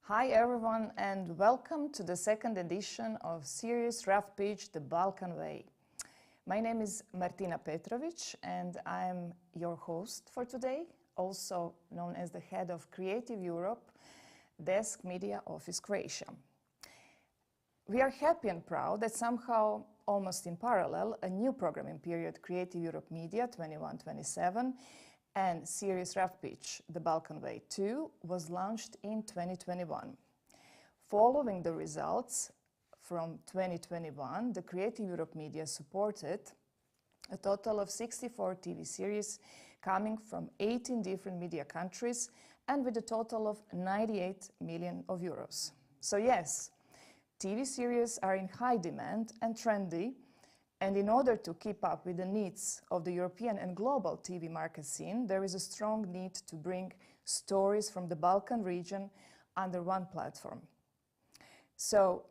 Hi everyone and welcome to the second edition of series Rough Pitch the Balkan Way. My name is Martina Petrovic and I am your host for today, also known as the head of Creative Europe, Desk Media Office Croatia. We are happy and proud that somehow, almost in parallel, a new programming period, Creative Europe Media 21-27, and series Rough Pitch, The Balkan Way 2, was launched in 2021. Following the results from 2021, the Creative Europe Media supported a total of 64 TV series coming from 18 different media countries and with a total of 98 million euros. So yes, TV series are in high demand and trendy, and in order to keep up with the needs of the European and global TV market scene, there is a strong need to bring stories from the Balkan region under one platform. So,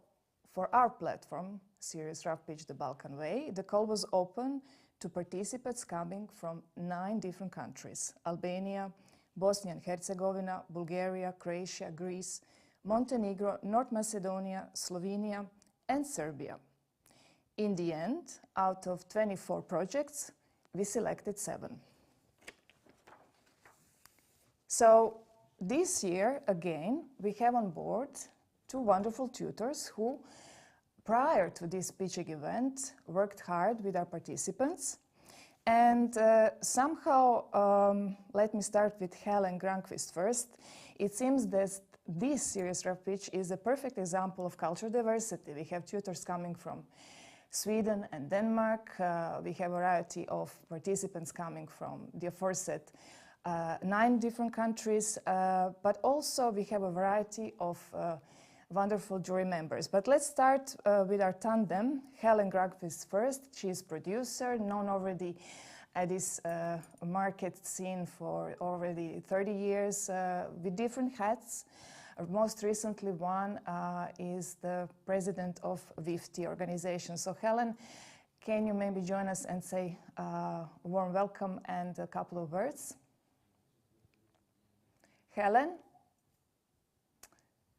for our platform, Series Rough Pitch the Balkan Way, the call was open to participants coming from 9 different countries: Albania, Bosnia and Herzegovina, Bulgaria, Croatia, Greece, Montenegro, North Macedonia, Slovenia, and Serbia. In the end, out of 24 projects, we selected 7. So this year, again, we have on board 2 wonderful tutors who, prior to this pitching event, worked hard with our participants. And somehow, let me start with Helen Granqvist first. It seems that this series Rough Pitch is a perfect example of cultural diversity. We have tutors coming from Sweden and Denmark. We have a variety of participants coming from the aforesaid 9 different countries, but also we have a variety of wonderful jury members. But let's start with our tandem. Helen Granqvist first. She is producer, known already at this market scene for already 30 years with different hats. Most recently one is the president of VIFT organization. So Helen, can you maybe join us and say a warm welcome and a couple of words? Helen?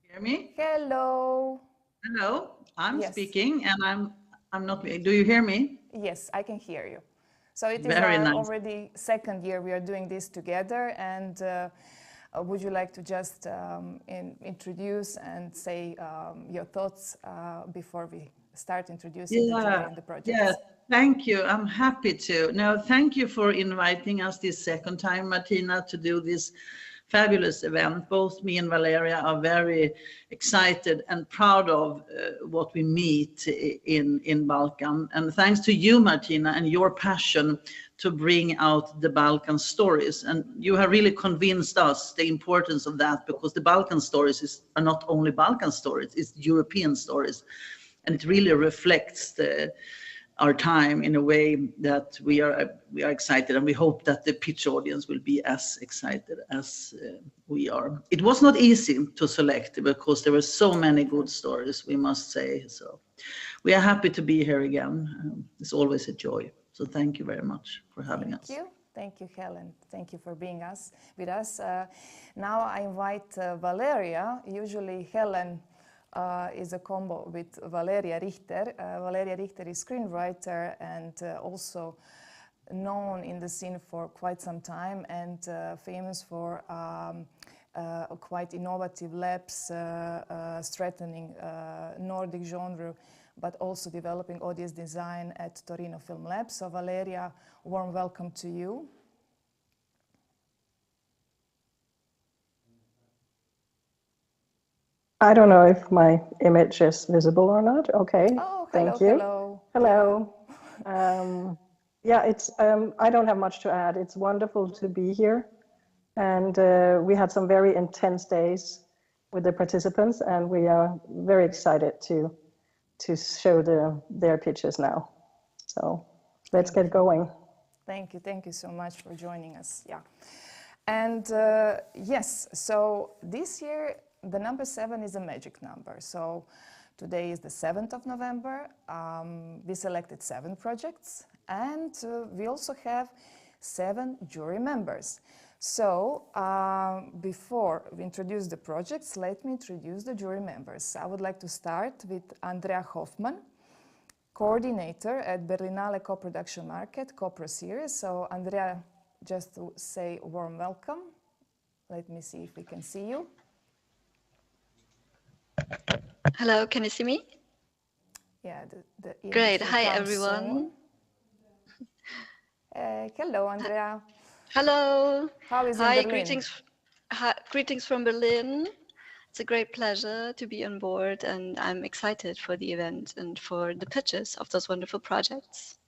Hear me? Hello. Hello, I'm Yes. speaking and I'm not, do you hear me? Yes, I can hear you. So it is Very our nice. already second year we are doing this together, and would you like to just introduce and say your thoughts before we start introducing the jury and the projects? Yeah, thank you. I'm happy to. No, thank you for inviting us this second time, Martina, to do this fabulous event. Both me and Valeria are very excited and proud of what we meet in Balkan. And thanks to you, Martina, and your passion to bring out the Balkan stories. And you have really convinced us the importance of that, because the Balkan stories are not only Balkan stories, it's European stories. And it really reflects our time in a way that we are excited, and we hope that the pitch audience will be as excited as we are. It was not easy to select because there were so many good stories, we must say. So we are happy to be here again. It's always a joy. So thank you very much for having us. Thank you, Helen. Thank you for being with us. Now I invite Valeria. Usually Helen is a combo with Valeria Richter. Valeria Richter is screenwriter and also known in the scene for quite some time, and famous for quite innovative labs, strengthening Nordic genre, but also developing audience design at Torino Film Lab. So Valeria, warm welcome to you. I don't know if my image is visible or not. Okay, oh, hello, thank you. Hello. Yeah, it's. I don't have much to add. It's wonderful to be here, and we had some very intense days with the participants, and we are very excited to show their pitches now. So let's get going. Thank you so much for joining us. Yeah, and yes, so this year the number 7 is a magic number. So today is the 7th of November. We selected 7 projects, and we also have 7 jury members. So, before we introduce the projects, let me introduce the jury members. I would like to start with Andrea Hoffmann, coordinator at Berlinale Co-Production Market, Co-Pro Series. So, Andrea, just to say a warm welcome. Let me see if we can see you. Hello, can you see me? Yeah, the image Great. will Hi, come everyone. soon. Hello, Andrea. Hello. How is Hi, in Berlin? greetings from Berlin. It's a great pleasure to be on board, and I'm excited for the event and for the pitches of those wonderful projects.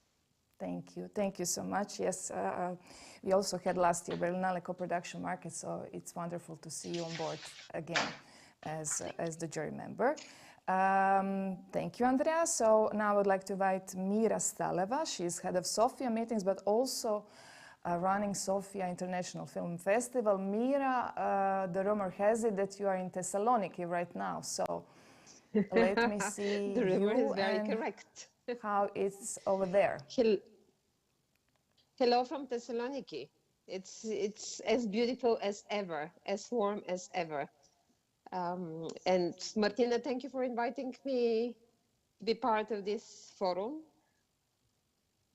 Thank you. Thank you so much. Yes, we also had last year Berlinale Co-Production Market, so it's wonderful to see you on board again as the jury member. Thank you, Andrea. So now I would like to invite Mira Staleva. She's head of Sofia meetings, but also running Sofia International Film Festival. Mira, the rumor has it that you are in Thessaloniki right now. So let me see the rumor you is very and correct. how it's over there. Hello from Thessaloniki. It's as beautiful as ever, as warm as ever. And Martina, thank you for inviting me to be part of this forum.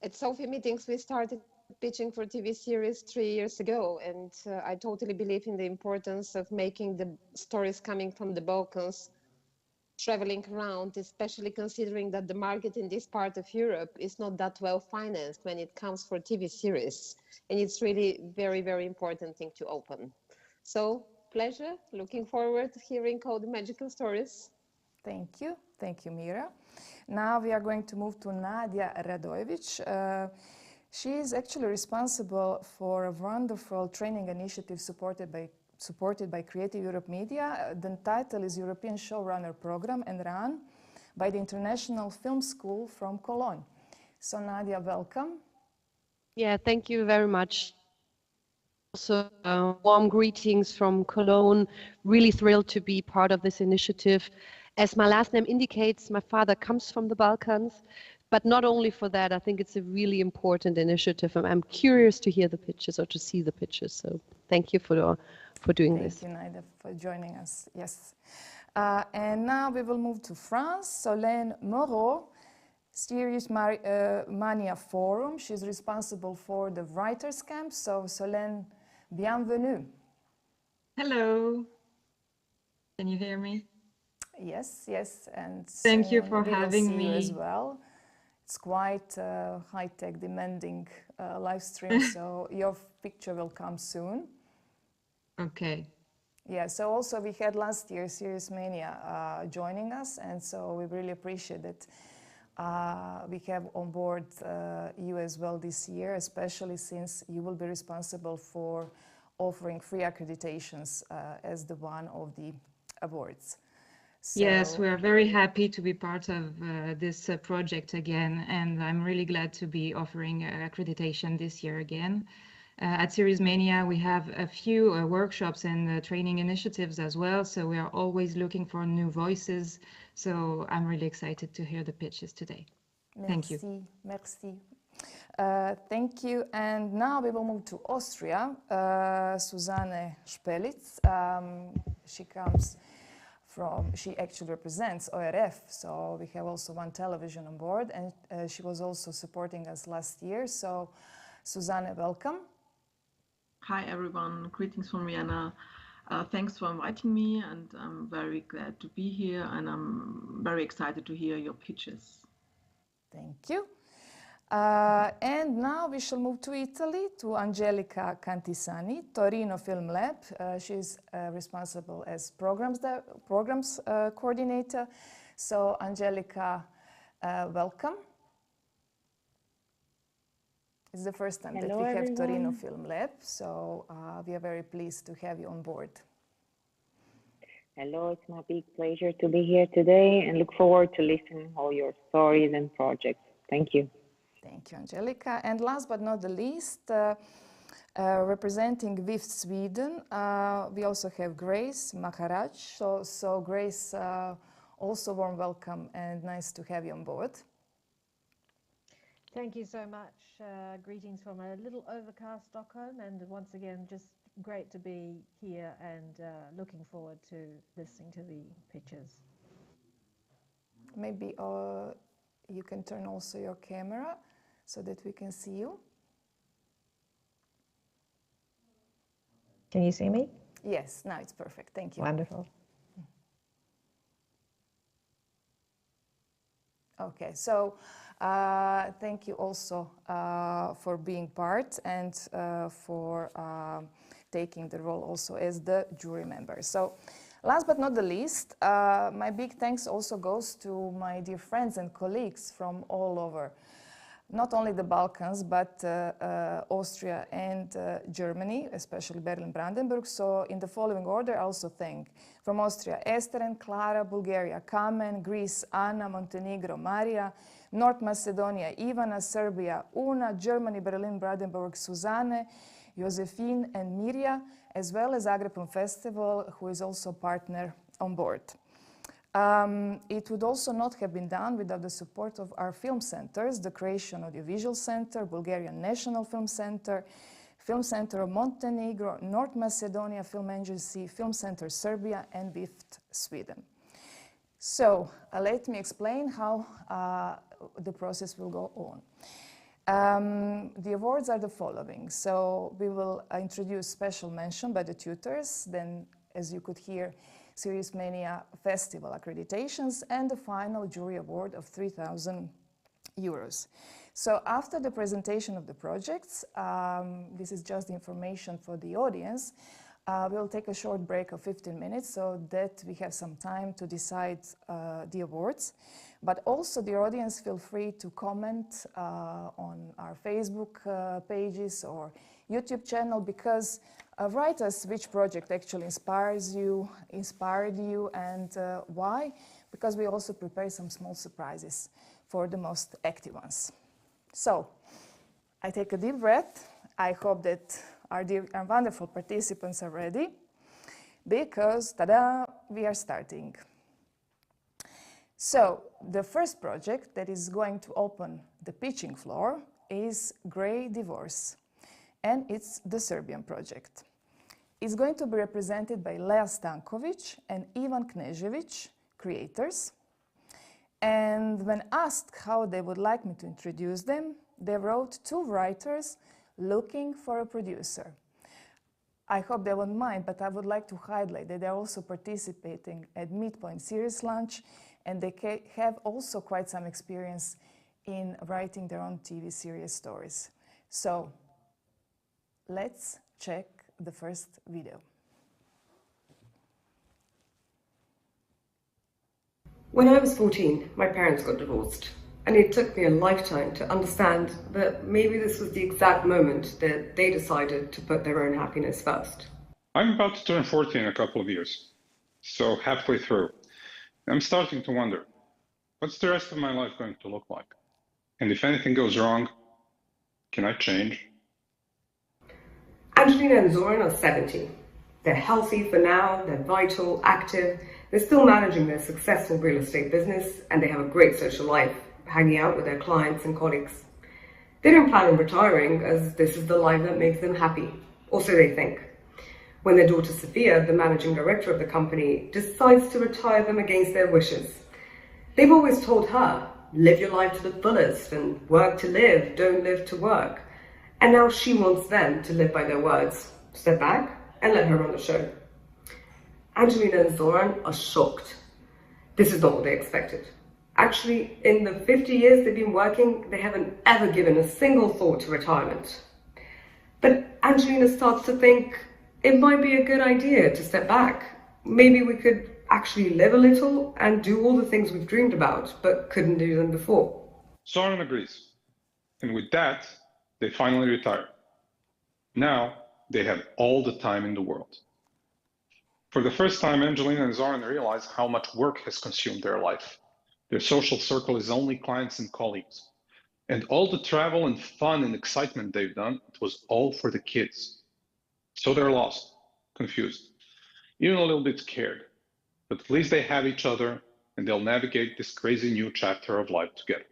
At Sofia meetings, we started pitching for TV series 3 years ago, and I totally believe in the importance of making the stories coming from the Balkans traveling around, especially considering that the market in this part of Europe is not that well financed when it comes for TV series. And it's really very, very important thing to open. So pleasure, looking forward to hearing all the magical stories. Thank you. Thank you, Mira. Now we are going to move to Nadia Radojevic. She is actually responsible for a wonderful training initiative supported by Creative Europe Media. The title is European Showrunner Program and run by the International Film School from Cologne. So Nadia, welcome. Yeah, thank you very much. Also, warm greetings from Cologne. Really thrilled to be part of this initiative. As my last name indicates, my father comes from the Balkans, but not only for that, I think it's a really important initiative, and I'm curious to hear the pitches or to see the pitches. So thank you for doing this. Thank you, Nadia, for joining us. Yes. And now we will move to France. Solène Moreau, Serious Mania Forum. She's responsible for the Writers' Camp. So, Solène, bienvenue. Hello. Can you hear me? Yes, yes. And thank you for having me. me as well. It's quite high-tech, demanding live stream, so your picture will come soon. Okay. Yeah, so also we had last year Serious Mania joining us, and so we really appreciate that we have on board you as well this year, especially since you will be responsible for offering free accreditations as the one of the awards. So, yes, we are very happy to be part of this project again, and I'm really glad to be offering accreditation this year again. At Series Mania, we have a few workshops and training initiatives as well, so we are always looking for new voices. So I'm really excited to hear the pitches today. Thank you. Merci. Thank you. And now we will move to Austria. Susanne Spelitz. She actually represents ORF, so we have also one television on board, and she was also supporting us last year. So, Susanne, welcome. Hi everyone, greetings from Vienna. Thanks for inviting me, and I'm very glad to be here, and I'm very excited to hear your pitches. Thank you. And now we shall move to Italy, to Angelica Cantisani, Torino Film Lab. She's responsible as programs coordinator. So, Angelica, welcome. It's the first time that we have Torino Film Lab, so we are very pleased to have you on board. Hello, it's my big pleasure to be here today and look forward to listening all your stories and projects. Thank you. Thank you, Angelica. And last but not the least, representing VIF Sweden, we also have Grace Maharaj. So Grace, also warm welcome and nice to have you on board. Thank you so much. Greetings from a little overcast Stockholm, and once again, just great to be here and looking forward to listening to the pitches. Maybe you can turn also your camera so that we can see you. Can you see me? Yes, now it's perfect. Thank you. Wonderful. Okay, so thank you also for being part and for taking the role also as the jury member. So last but not the least, my big thanks also goes to my dear friends and colleagues from all over, not only the Balkans, but Austria and Germany, especially Berlin-Brandenburg. So in the following order, I also thank from Austria, Esther and Clara, Bulgaria, Kamen, Greece, Anna, Montenegro, Maria, North Macedonia, Ivana, Serbia, Una, Germany, Berlin-Brandenburg, Suzanne, Josephine and Mirja, as well as Zagreb Film Festival, who is also partner on board. It would also not have been done without the support of our film centers, the Croatian Audiovisual Center, Bulgarian National Film Center of Montenegro, North Macedonia Film Agency, Film Center Serbia, and BIFT Sweden. So let me explain how the process will go on. The awards are the following. So we will introduce special mention by the tutors, then as you could hear, Serious Mania Festival accreditations, and the final jury award of 3,000 euros. So after the presentation of the projects, this is just the information for the audience, we'll take a short break of 15 minutes so that we have some time to decide the awards. But also the audience feel free to comment on our Facebook pages or YouTube channel, because write us which project actually inspired you, and why, because we also prepare some small surprises for the most active ones. So I take a deep breath. I hope that our dear and wonderful participants are ready, because tada, we are starting. So the first project that is going to open the pitching floor is Grey Divorce, and it's the Serbian project. It's going to be represented by Lea Stankovic and Ivan Knežević, creators. And when asked how they would like me to introduce them, they wrote 2 writers looking for a producer. I hope they won't mind, but I would like to highlight that they're also participating at Midpoint Series Launch, and they have also quite some experience in writing their own TV series stories. So let's check the first video. When I was 14, my parents got divorced, and it took me a lifetime to understand that maybe this was the exact moment that they decided to put their own happiness first. I'm about to turn 40 in a couple of years, so halfway through. I'm starting to wonder, what's the rest of my life going to look like? And if anything goes wrong, can I change? Angelina and Zoran are 70. They're healthy for now, they're vital, active, they're still managing their successful real estate business, and they have a great social life, hanging out with their clients and colleagues. They don't plan on retiring, as this is the life that makes them happy, or so they think. When their daughter Sophia, the managing director of the company, decides to retire them against their wishes. They've always told her, live your life to the fullest and work to live, don't live to work. And now she wants them to live by their words. Step back and let her run the show. Angelina and Zoran are shocked. This is not what they expected. Actually, in the 50 years they've been working, they haven't ever given a single thought to retirement. But Angelina starts to think it might be a good idea to step back. Maybe we could actually live a little and do all the things we've dreamed about, but couldn't do them before. Zoran agrees. And with that, they finally retire. Now, they have all the time in the world. For the first time, Angelina and Zoran realize how much work has consumed their life. Their social circle is only clients and colleagues. And all the travel and fun and excitement they've done, it was all for the kids. So they're lost, confused, even a little bit scared. But at least they have each other, and they'll navigate this crazy new chapter of life together.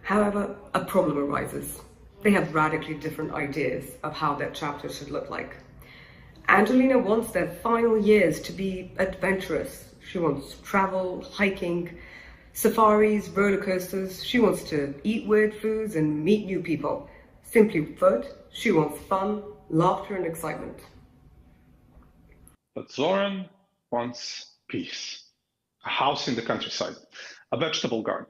However, a problem arises. they have radically different ideas of how their chapter should look like. Angelina wants their final years to be adventurous. She wants travel, hiking, safaris, roller coasters. She wants to eat weird foods and meet new people. Simply put, she wants fun, laughter, and excitement. But Zoran wants peace. A house in the countryside, a vegetable garden,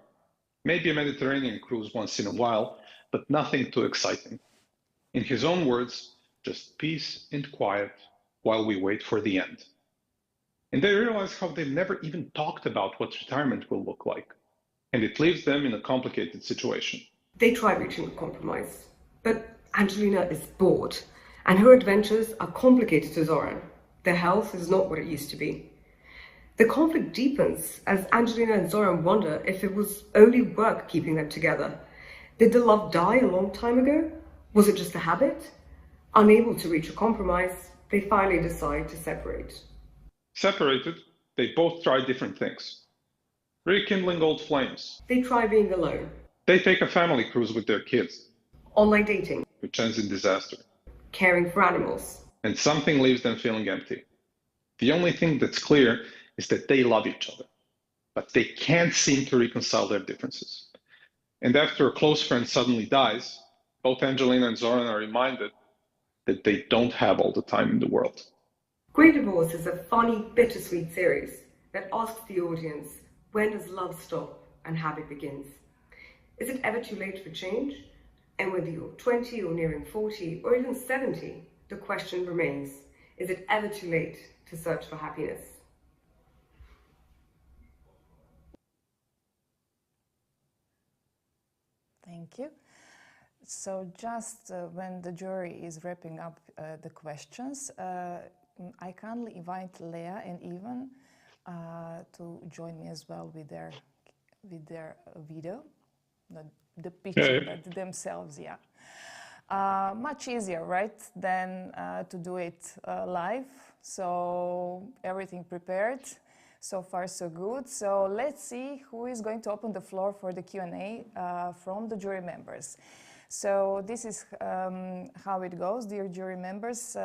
maybe a Mediterranean cruise once in a while, but nothing too exciting. In his own words, just peace and quiet while we wait for the end. And they realize how they've never even talked about what retirement will look like. And it leaves them in a complicated situation. They try reaching a compromise, but Angelina is bored, and her adventures are complicated to Zoran. Their health is not what it used to be. The conflict deepens as Angelina and Zoran wonder if it was only work keeping them together. Did the love die a long time ago? Was it just a habit? Unable to reach a compromise, they finally decide to separate. Separated, they both try different things. Rekindling old flames. They try being alone. They take a family cruise with their kids. Online dating. Which ends in disaster. Caring for animals. And something leaves them feeling empty. The only thing that's clear is that they love each other, but they can't seem to reconcile their differences. And after a close friend suddenly dies, both Angelina and Zoran are reminded that they don't have all the time in the world. Grey Divorce is a funny, bittersweet series that asks the audience, when does love stop and habit begins? Is it ever too late for change? And whether you're 20 or nearing 40 or even 70, the question remains, is it ever too late to search for happiness? Thank you. So just when the jury is wrapping up the questions, I kindly invite Leah and Ivan to join me as well with their video, not the picture, but themselves, yeah. Much easier, right, than to do it live. So everything prepared. So far, so good. So let's see who is going to open the floor for the Q&A from the jury members. So this is how it goes, dear jury members.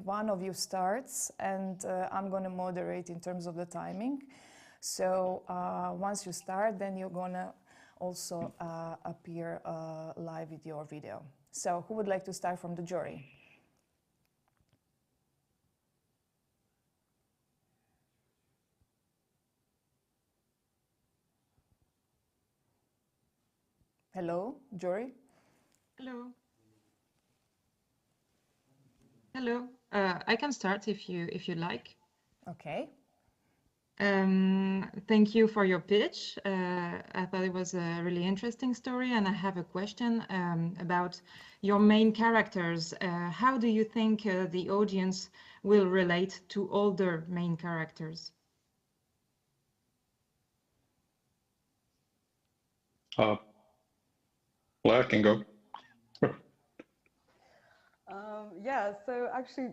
One of you starts, and I'm going to moderate in terms of the timing. So once you start, then you're going to also appear live with your video. So who would like to start from the jury? Hello, jury. Hello. Hello. I can start if you like. Okay. Thank you for your pitch. I thought it was a really interesting story, and I have a question about your main characters. How do you think the audience will relate to older main characters? Well, I can go. Yeah, so actually,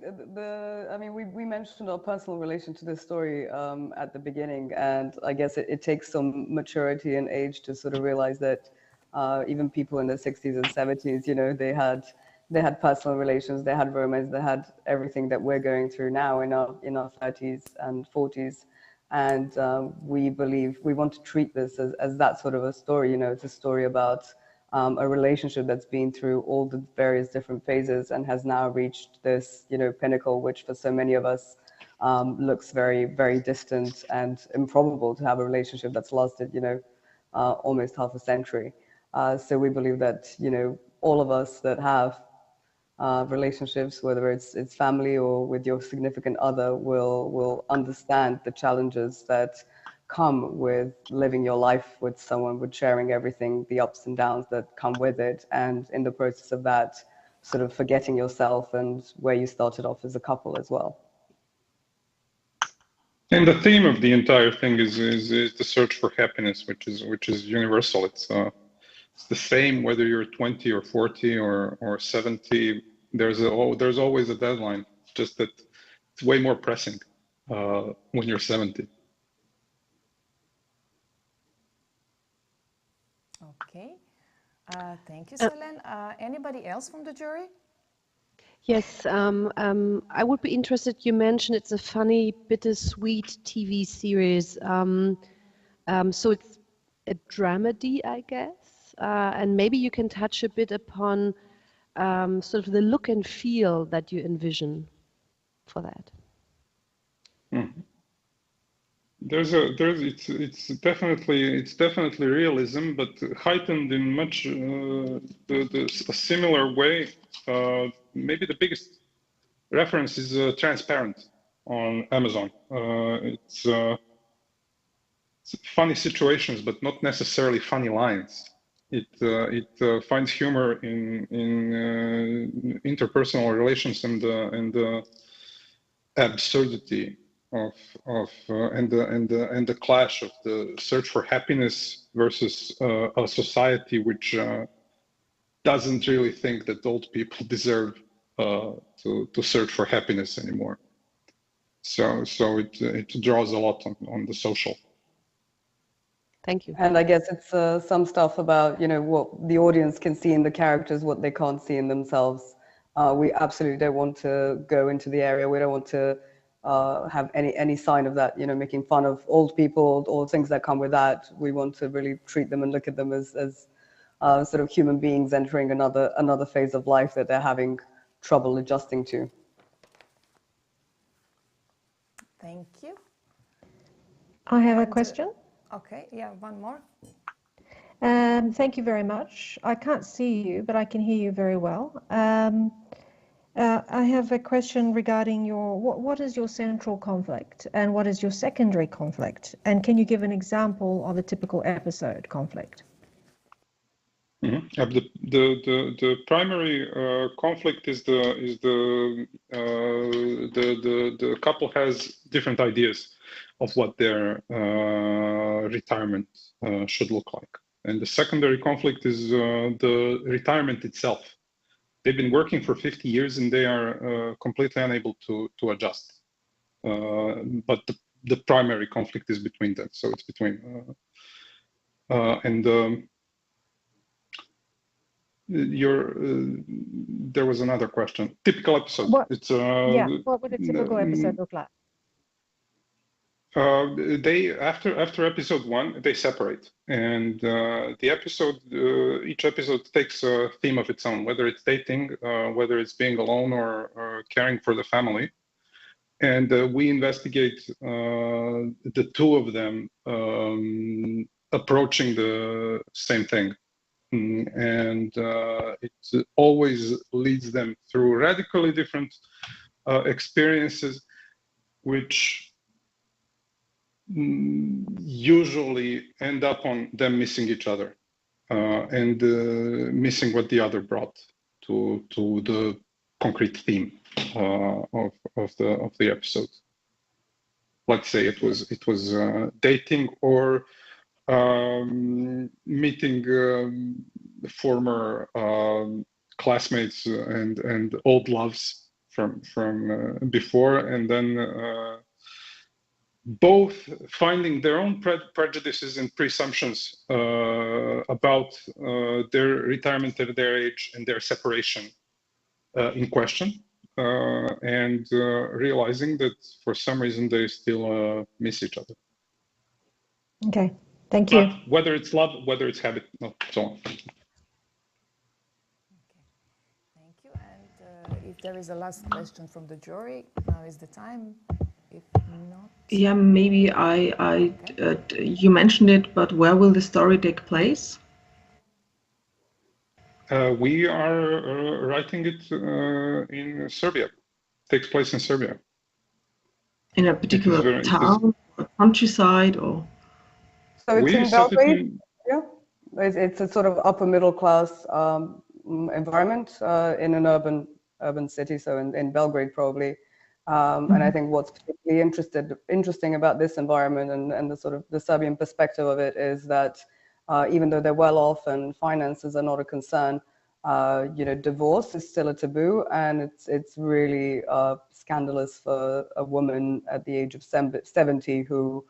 I mean, we mentioned our personal relation to this story at the beginning, and I guess it takes some maturity and age to sort of realize that even people in their 60s and 70s, you know, they had personal relations, they had romance, they had everything that we're going through now in our 30s and 40s, and we believe we want to treat this as that sort of a story. You know, it's a story about a relationship that's been through all the various different phases and has now reached this, you know, pinnacle, which for so many of us looks very, very distant and improbable to have a relationship that's lasted, you know, almost half a century. So we believe that, you know, all of us that have relationships, whether it's family or with your significant other, will understand the challenges that come with living your life with someone, with sharing everything, the ups and downs that come with it, and in the process of that, sort of forgetting yourself and where you started off as a couple as well. And the theme of the entire thing is the search for happiness, which is universal. It's the same whether you're 20 or 40 or 70. There's always a deadline. Just that it's way more pressing when you're 70. Okay. Thank you, Selene. Anybody else from the jury? Yes, I would be interested. You mentioned it's a funny, bittersweet TV series. So it's a dramedy, I guess. And maybe you can touch a bit upon sort of the look and feel that you envision for that. It's definitely realism, but heightened in much a similar way. Maybe the biggest reference is Transparent on Amazon. It's funny situations, but not necessarily funny lines. It finds humor in interpersonal relations and the absurdity of and the clash of the search for happiness versus a society which doesn't really think that old people deserve to search for happiness anymore. So it draws a lot on the social. Thank you. And I guess it's some stuff about, what the audience can see in the characters, what they can't see in themselves. We absolutely don't want to go into the area. We don't want to have any sign of that, making fun of old people or things that come with that. We want to really treat them and look at them as sort of human beings entering another phase of life that they're having trouble adjusting to. Thank you. I have a question. Okay, yeah, one more. Thank you very much. I can't see you, but I can hear you very well. I have a question regarding what is your central conflict and what is your secondary conflict? And can you give an example of a typical episode conflict? Mm-hmm. The primary conflict is the couple has different ideas of what their retirement should look like, and the secondary conflict is the retirement itself. They've been working for 50 years and they are completely unable to adjust. But the primary conflict is between them, so it's between there was another question. Typical episode. What would a typical episode look like? They after episode 1 they separate, and the episode each episode takes a theme of its own, whether it's dating, whether it's being alone or caring for the family, and we investigate the two of them approaching the same thing. And it always leads them through radically different experiences, which usually end up on them missing each other and missing what the other brought to the concrete theme of the episode. Let's say it was dating or meeting former classmates and old loves from before, and then both finding their own prejudices and presumptions about their retirement at their age and their separation in question, and realizing that for some reason they still miss each other. Okay. Thank you. But whether it's love, whether it's habit, so on. Okay. Thank you. And if there is a last question from the jury, now is the time. If not, yeah, maybe you mentioned it, but where will the story take place? We are writing it in Serbia. It takes place in Serbia. In a particular town, or countryside, or? So it's in Belgrade. Yeah, it's a sort of upper middle class environment in an urban city. So in Belgrade probably. And I think what's particularly interesting about this environment and the sort of the Serbian perspective of it is that even though they're well off and finances are not a concern, divorce is still a taboo, and it's really scandalous for a woman at the age of 70 who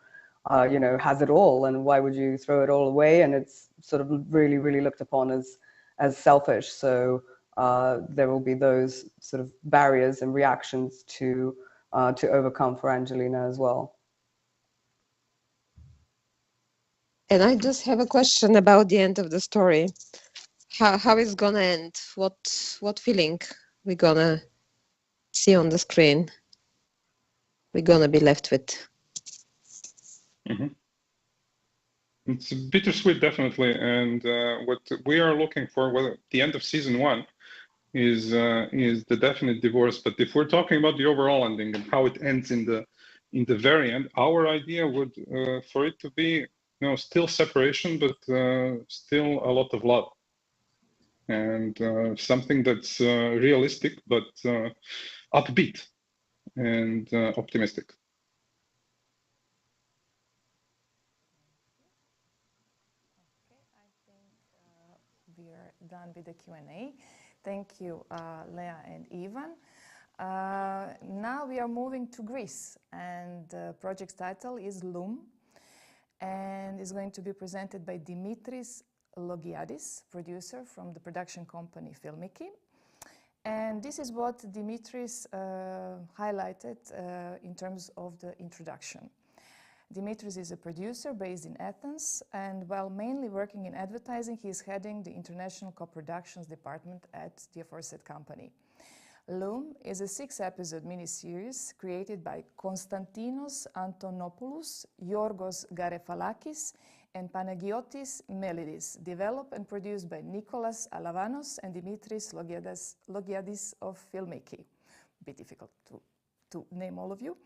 has it all, and why would you throw it all away? And it's sort of really, really looked upon as selfish. So there will be those sort of barriers and reactions to overcome for Angelina as well. And I just have a question about the end of the story. How it's gonna end? What feeling we're gonna see on the screen? We're gonna be left with. Mm-hmm. It's bittersweet, definitely, and what we are looking for, well, the end of season 1 is the definite divorce. But if we're talking about the overall ending and how it ends in the very end, our idea would for it to be, still separation, but still a lot of love, and something that's realistic but upbeat and optimistic. We are done with the Q&A. Thank you, Leah and Ivan. Now we are moving to Greece, and the project's title is Loom, and is going to be presented by Dimitris Logiadis, producer from the production company Filmiki. And this is what Dimitris highlighted in terms of the introduction. Dimitris is a producer based in Athens, and while mainly working in advertising, he is heading the international co-productions department at the aforesaid company. Loom is a 6-episode miniseries created by Konstantinos Antonopoulos, Yorgos Garefalakis, and Panagiotis Melidis, developed and produced by Nicholas Alavanos and Dimitris Logiadis of Filmiki. A bit difficult to name all of you.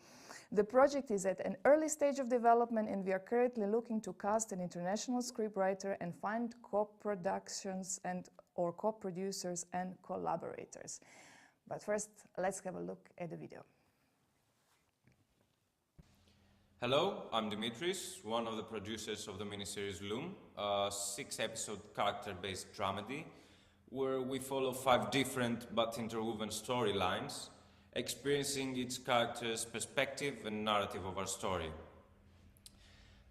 The project is at an early stage of development, and we are currently looking to cast an international scriptwriter and find co-productions or co-producers and collaborators. But first, let's have a look at the video. Hello, I'm Dimitris, one of the producers of the miniseries Loom, a 6-episode character-based dramedy where we follow 5 different but interwoven storylines, experiencing each character's perspective and narrative of our story.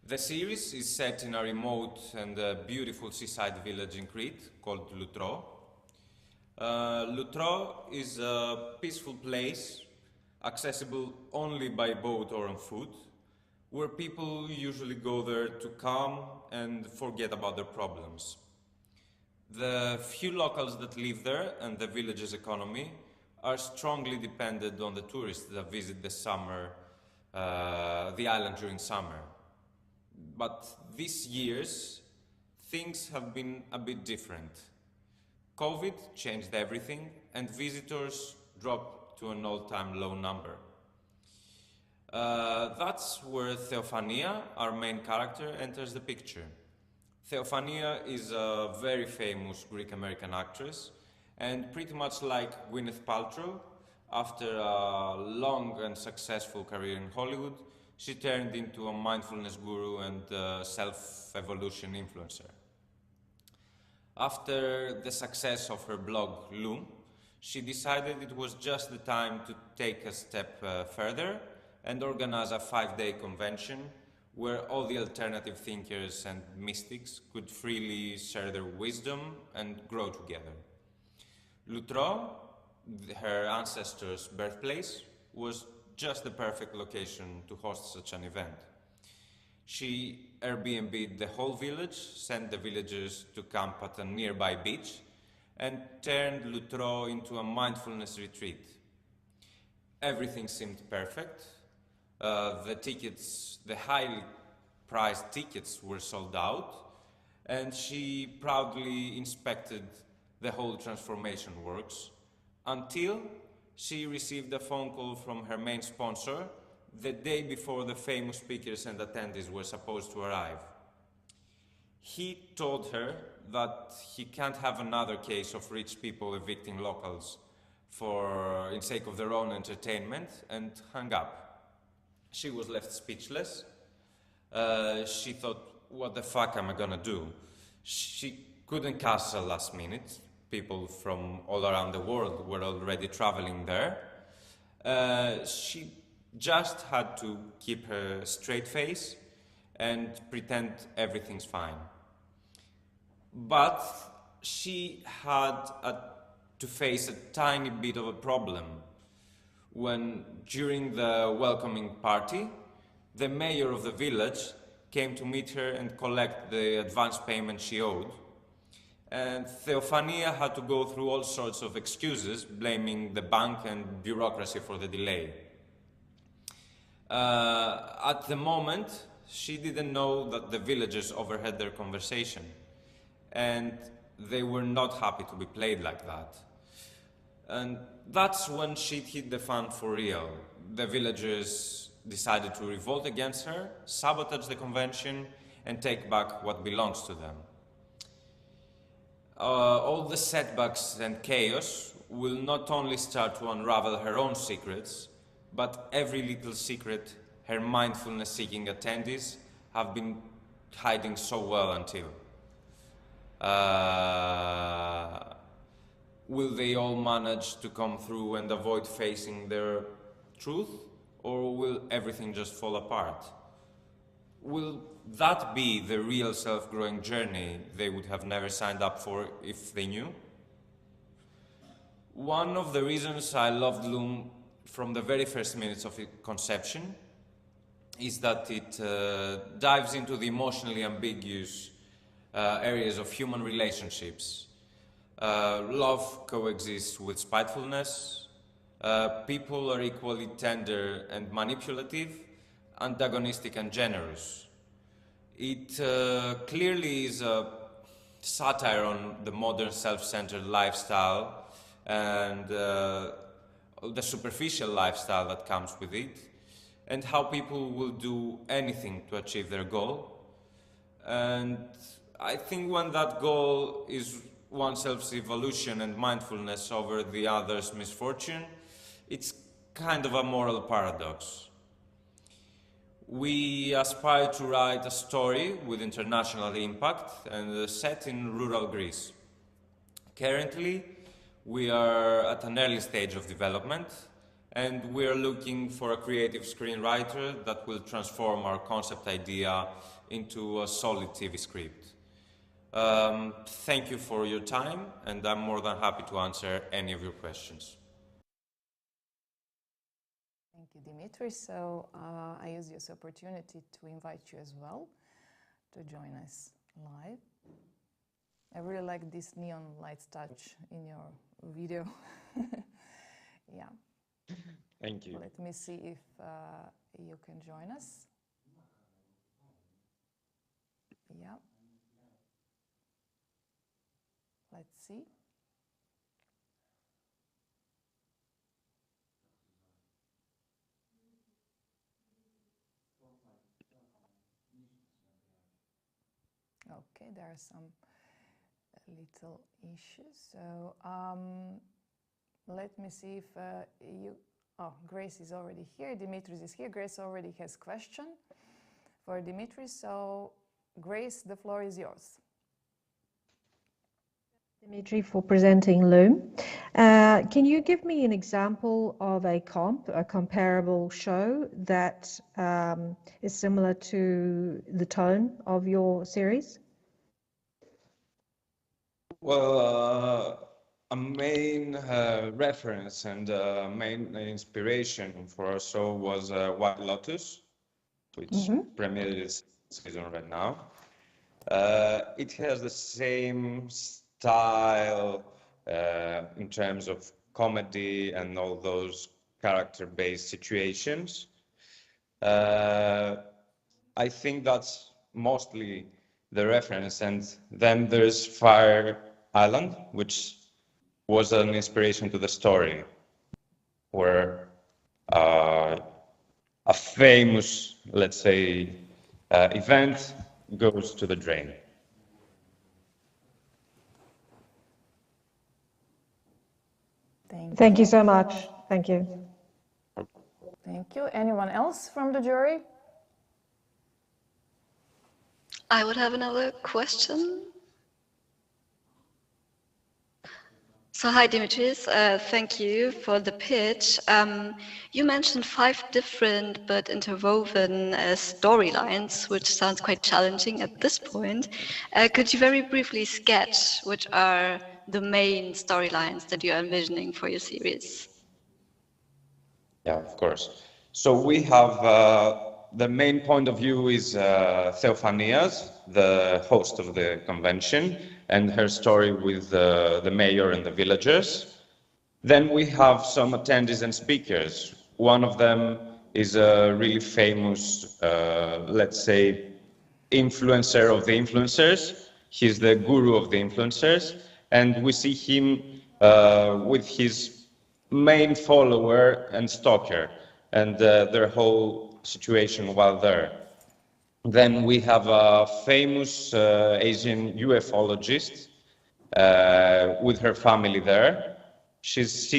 The series is set in a remote and beautiful seaside village in Crete called Lutro. Lutro is a peaceful place, accessible only by boat or on foot, where people usually go there to calm and forget about their problems. The few locals that live there and the village's economy are strongly dependent on the tourists that visit the island during summer. But these years, things have been a bit different. COVID changed everything, and visitors dropped to an all-time low number. That's where Theophania, our main character, enters the picture. Theophania is a very famous Greek-American actress, and pretty much like Gwyneth Paltrow, after a long and successful career in Hollywood, she turned into a mindfulness guru and self-evolution influencer. After the success of her blog Loom, she decided it was just the time to take a step further and organize a 5-day convention where all the alternative thinkers and mystics could freely share their wisdom and grow together. Lutro, her ancestors' birthplace, was just the perfect location to host such an event. She Airbnb'd the whole village, sent the villagers to camp at a nearby beach, and turned Lutro into a mindfulness retreat. Everything seemed perfect. The highly priced tickets were sold out, and she proudly inspected the whole transformation works until she received a phone call from her main sponsor the day before the famous speakers and attendees were supposed to arrive. He told her that he can't have another case of rich people evicting locals in sake of their own entertainment, and hung up. She was left speechless. She thought, what the fuck am I gonna do? She couldn't cancel last minute. People from all around the world were already traveling there. She just had to keep her straight face and pretend everything's fine. But she had to face a tiny bit of a problem when, during the welcoming party, the mayor of the village came to meet her and collect the advance payment she owed. And Theophania had to go through all sorts of excuses, blaming the bank and bureaucracy for the delay. At the moment, she didn't know that the villagers overheard their conversation, and they were not happy to be played like that. And that's when shit hit the fan for real. The villagers decided to revolt against her, sabotage the convention, and take back what belongs to them. All the setbacks and chaos will not only start to unravel her own secrets, but every little secret her mindfulness-seeking attendees have been hiding so well until. Will they all manage to come through and avoid facing their truth, or will everything just fall apart? Will that be the real self-growing journey they would have never signed up for if they knew? One of the reasons I loved Loom from the very first minutes of its conception is that it dives into the emotionally ambiguous areas of human relationships. Love coexists with spitefulness. People are equally tender and manipulative, antagonistic and generous. It clearly is a satire on the modern self-centered lifestyle and the superficial lifestyle that comes with it, and how people will do anything to achieve their goal. And I think when that goal is oneself's evolution and mindfulness over the other's misfortune, it's kind of a moral paradox. We aspire to write a story with international impact and set in rural Greece. Currently, we are at an early stage of development, and we are looking for a creative screenwriter that will transform our concept idea into a solid TV script. Thank you for your time, and I'm more than happy to answer any of your questions. Thank you, Dimitri. So I use this opportunity to invite you as well to join us live. I really like this neon lights touch in your video. Yeah. Thank you. Let me see if you can join us. Yeah. Let's see. Okay, there are some little issues. So let me see if you... Oh, Grace is already here. Dimitris is here. Grace already has question for Dimitri. So Grace, the floor is yours. Dimitri, for presenting Loom. Can you give me an example of a comparable show that is similar to the tone of your series? Well, a main reference and main inspiration for our show was White Lotus, which premiered this season right now. It has the same style in terms of comedy and all those character-based situations. I think that's mostly the reference, and then there's Fire Island, which was an inspiration to the story, where a famous, let's say, event goes to the drain. Thank you so much. Thank you. Thank you. Anyone else from the jury? I would have another question. So hi, Dimitris. Thank you for the pitch. You mentioned 5 different but interwoven storylines, which sounds quite challenging at this point. Could you very briefly sketch which are the main storylines that you are envisioning for your series? Yeah, of course. So we have the main point of view is Theophanias, the host of the convention, and her story with the mayor and the villagers. Then we have some attendees and speakers. One of them is a really famous, let's say, influencer of the influencers. He's the guru of the influencers, and we see him with his main follower and stalker, and their whole situation while there. Then we have a famous Asian ufologist with her family there. She's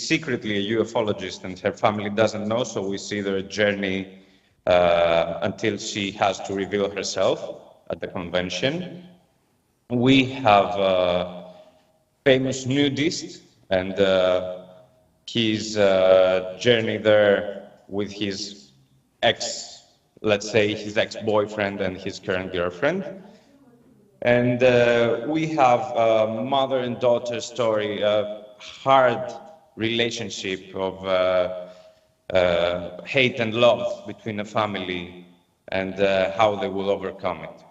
secretly a ufologist, and her family doesn't know, so we see their journey until she has to reveal herself at the convention. We have a famous nudist, and his journey there with his let's say his ex-boyfriend and his current girlfriend. And we have a mother and daughter story, a hard relationship of hate and love between a family, and how they will overcome it.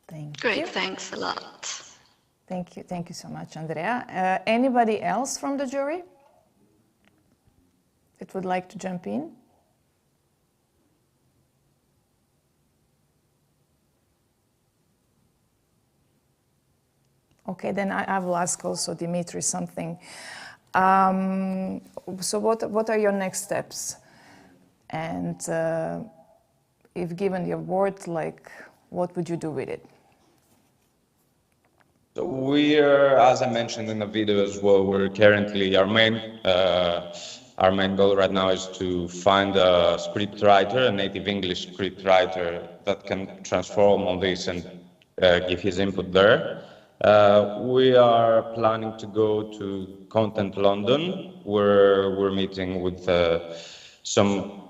Thank Great, you. thanks a lot. Thank you so much, Andrea. Anybody else from the jury that would like to jump in? Okay, then I will ask also Dimitri something. So what are your next steps? And if given the award, like, what would you do with it? So we are, as I mentioned in the video as well, we're currently, our main goal right now is to find a script writer, a native English script writer that can transform all this and give his input there. We are planning to go to Content London, where we're meeting with some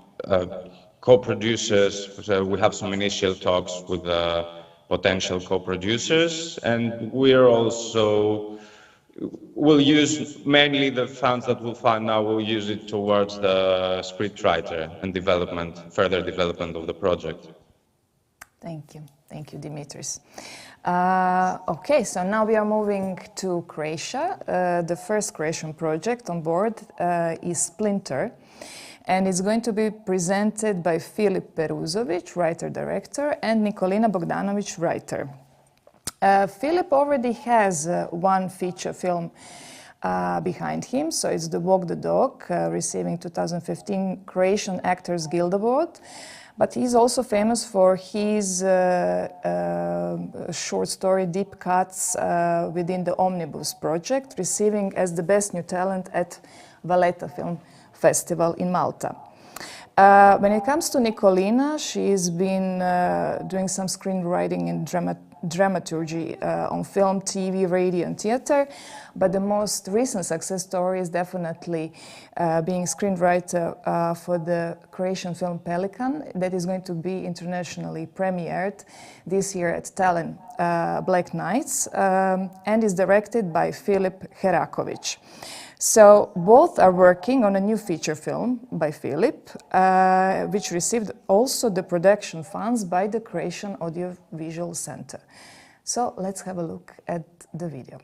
co-producers. So we have some initial talks with potential co-producers, and we'll use mainly the funds that we'll find now, we'll use it towards the script writer and further development of the project. Thank you, Dimitris. Okay, so now we are moving to Croatia. The first Croatian project on board is Splinter, and it's going to be presented by Filip Peruzovic, writer-director, and Nikolina Bogdanovic, writer. Filip already has one feature film behind him, so it's The Walk the Dog, receiving 2015 Croatian Actors Guild Award. But he's also famous for his short story Deep Cuts within the Omnibus project, receiving as the best new talent at Valletta Film Festival in Malta. When it comes to Nikolina, she's been doing some screenwriting and dramaturgy on film, TV, radio, and theater. But the most recent success story is definitely being screenwriter for the Croatian film Pelican that is going to be internationally premiered this year at Tallinn Black Nights and is directed by Filip Herakovic. So both are working on a new feature film by Filip, which received also the production funds by the Croatian Audiovisual Center. So let's have a look at the video.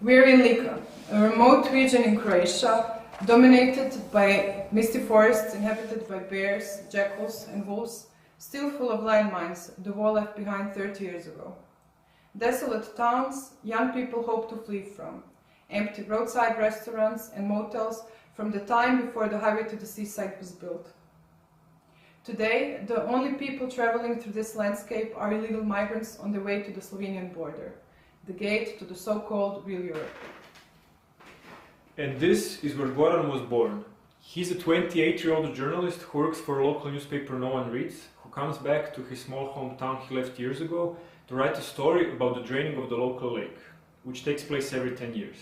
We're in Lika, a remote region in Croatia, dominated by misty forests inhabited by bears, jackals and wolves, still full of landmines the war left behind 30 years ago. Desolate towns young people hope to flee from, empty roadside restaurants and motels from the time before the highway to the seaside was built. Today, the only people traveling through this landscape are illegal migrants on their way to the Slovenian border, the gate to the so-called real Europe. And this is where Goran was born. He's a 28-year-old journalist who works for a local newspaper no one reads, who who comes back to his small hometown he left years ago to write a story about the draining of the local lake, which takes place every 10 years.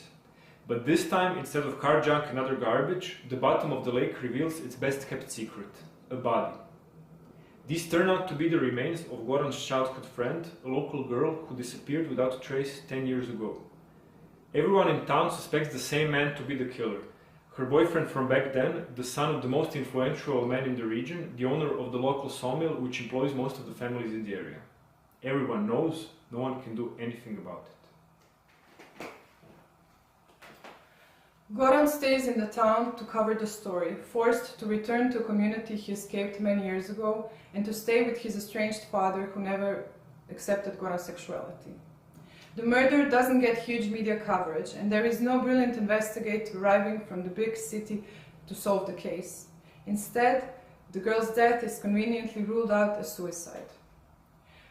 But this time, instead of car junk and other garbage, the bottom of the lake reveals its best kept secret, a body. These turn out to be the remains of Goran's childhood friend, a local girl who disappeared without a trace 10 years ago. Everyone in town suspects the same man to be the killer. Her boyfriend from back then, the son of the most influential man in the region, the owner of the local sawmill which employs most of the families in the area. Everyone knows, no one can do anything about it. Goran stays in the town to cover the story, forced to return to a community he escaped many years ago and to stay with his estranged father who never accepted Goran's sexuality. The murder doesn't get huge media coverage, and there is no brilliant investigator arriving from the big city to solve the case. Instead, the girl's death is conveniently ruled out as suicide.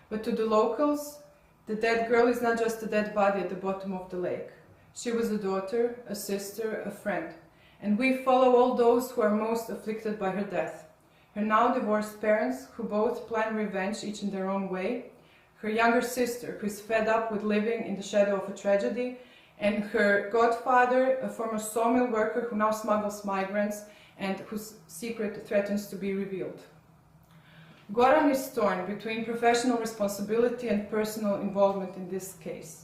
But to the locals, the dead girl is not just a dead body at the bottom of the lake. She was a daughter, a sister, a friend, and we follow all those who are most afflicted by her death. Her now divorced parents, who both plan revenge each in their own way, her younger sister, who is fed up with living in the shadow of a tragedy, and her godfather, a former sawmill worker who now smuggles migrants and whose secret threatens to be revealed. Goran is torn between professional responsibility and personal involvement in this case.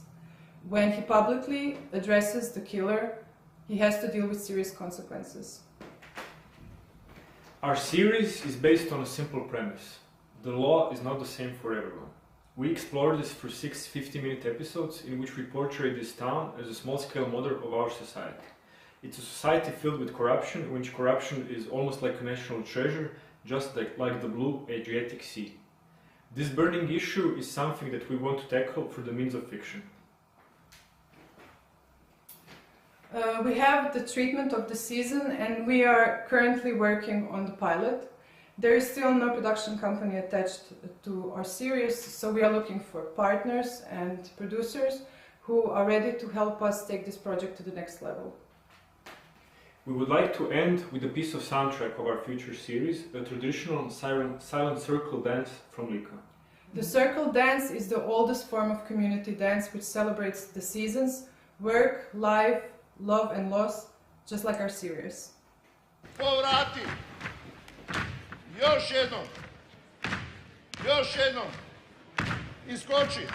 When he publicly addresses the killer, he has to deal with serious consequences. Our series is based on a simple premise. The law is not the same for everyone. We explore this through 6 50-minute episodes in which we portray this town as a small-scale model of our society. It's a society filled with corruption, in which corruption is almost like a national treasure, just like the blue Adriatic Sea. This burning issue is something that we want to tackle through the means of fiction. We have the treatment of the season, and we are currently working on the pilot. There is still no production company attached to our series, so we are looking for partners and producers who are ready to help us take this project to the next level. We would like to end with a piece of soundtrack of our future series, a traditional silent circle dance from Lika. The circle dance is the oldest form of community dance which celebrates the seasons, work, life, love and loss, just like our series. Povrati! Još jednom! Još jednom! Iskoči!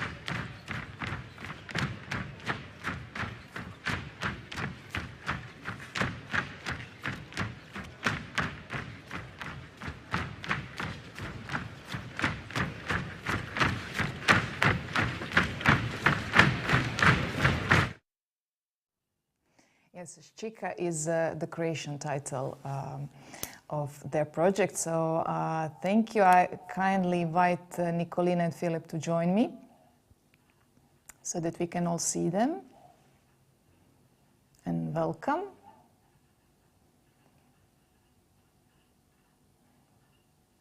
Yes, Chica is the creation title of their project. So thank you. I kindly invite Nicolina and Philip to join me so that we can all see them. And welcome.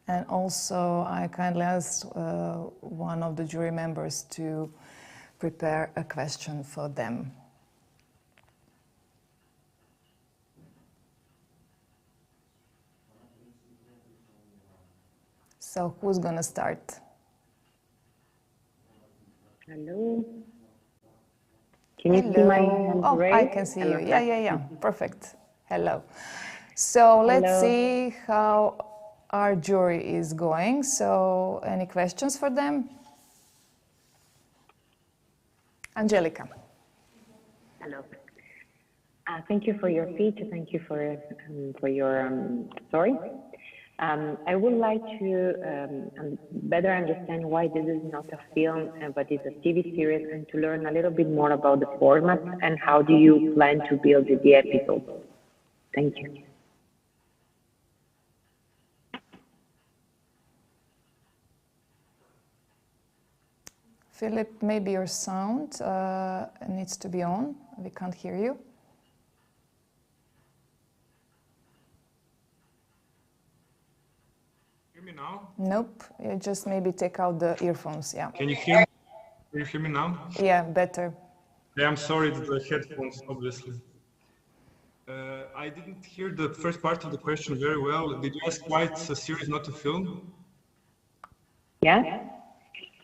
And also I kindly asked one of the jury members to prepare a question for them. So who's going to start? Hello. Can you see my hand raised? I can see you. Yeah. Perfect. Hello. So let's see how our jury is going. So any questions for them? Angelica. Hello. Thank you for your speech. Thank you for your story. I would like to better understand why this is not a film, but it's a TV series, and to learn a little bit more about the format and how do you plan to build the episodes. Thank you. Philip, maybe your sound needs to be on. We can't hear you. Hear me now? Nope. You just maybe take out the earphones. Yeah. Can you hear me? Can you hear me now? Yeah, better. Yeah, I'm sorry, the headphones, obviously. I didn't hear the first part of the question very well. Did you ask why it's a series, not a film? Yeah?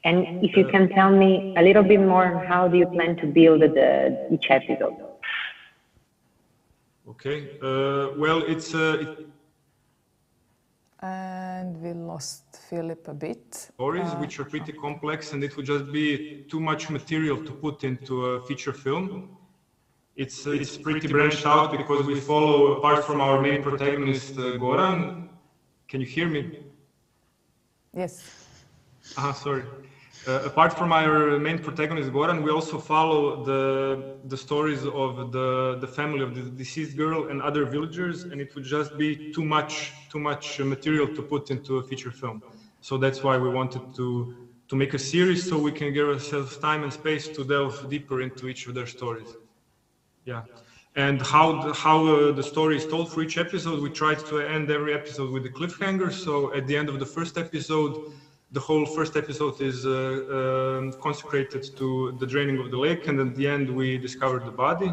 And if you can tell me a little bit more on how do you plan to build each episode? Okay. Well, it's and we lost Philip a bit. Stories which are pretty complex, and it would just be too much material to put into a feature film. It's pretty branched out because we follow, apart from our main protagonist Goran. Can you hear me? Yes. Sorry. Apart from our main protagonist Goran, we also follow the stories of the family of the deceased girl and other villagers, and it would just be too much material to put into a feature film. So that's why we wanted to make a series, so we can give ourselves time and space to delve deeper into each of their stories. Yeah. And how the story is told for each episode, we tried to end every episode with a cliffhanger. So at the end of the first episode, the whole first episode is consecrated to the draining of the lake, and at the end we discovered the body.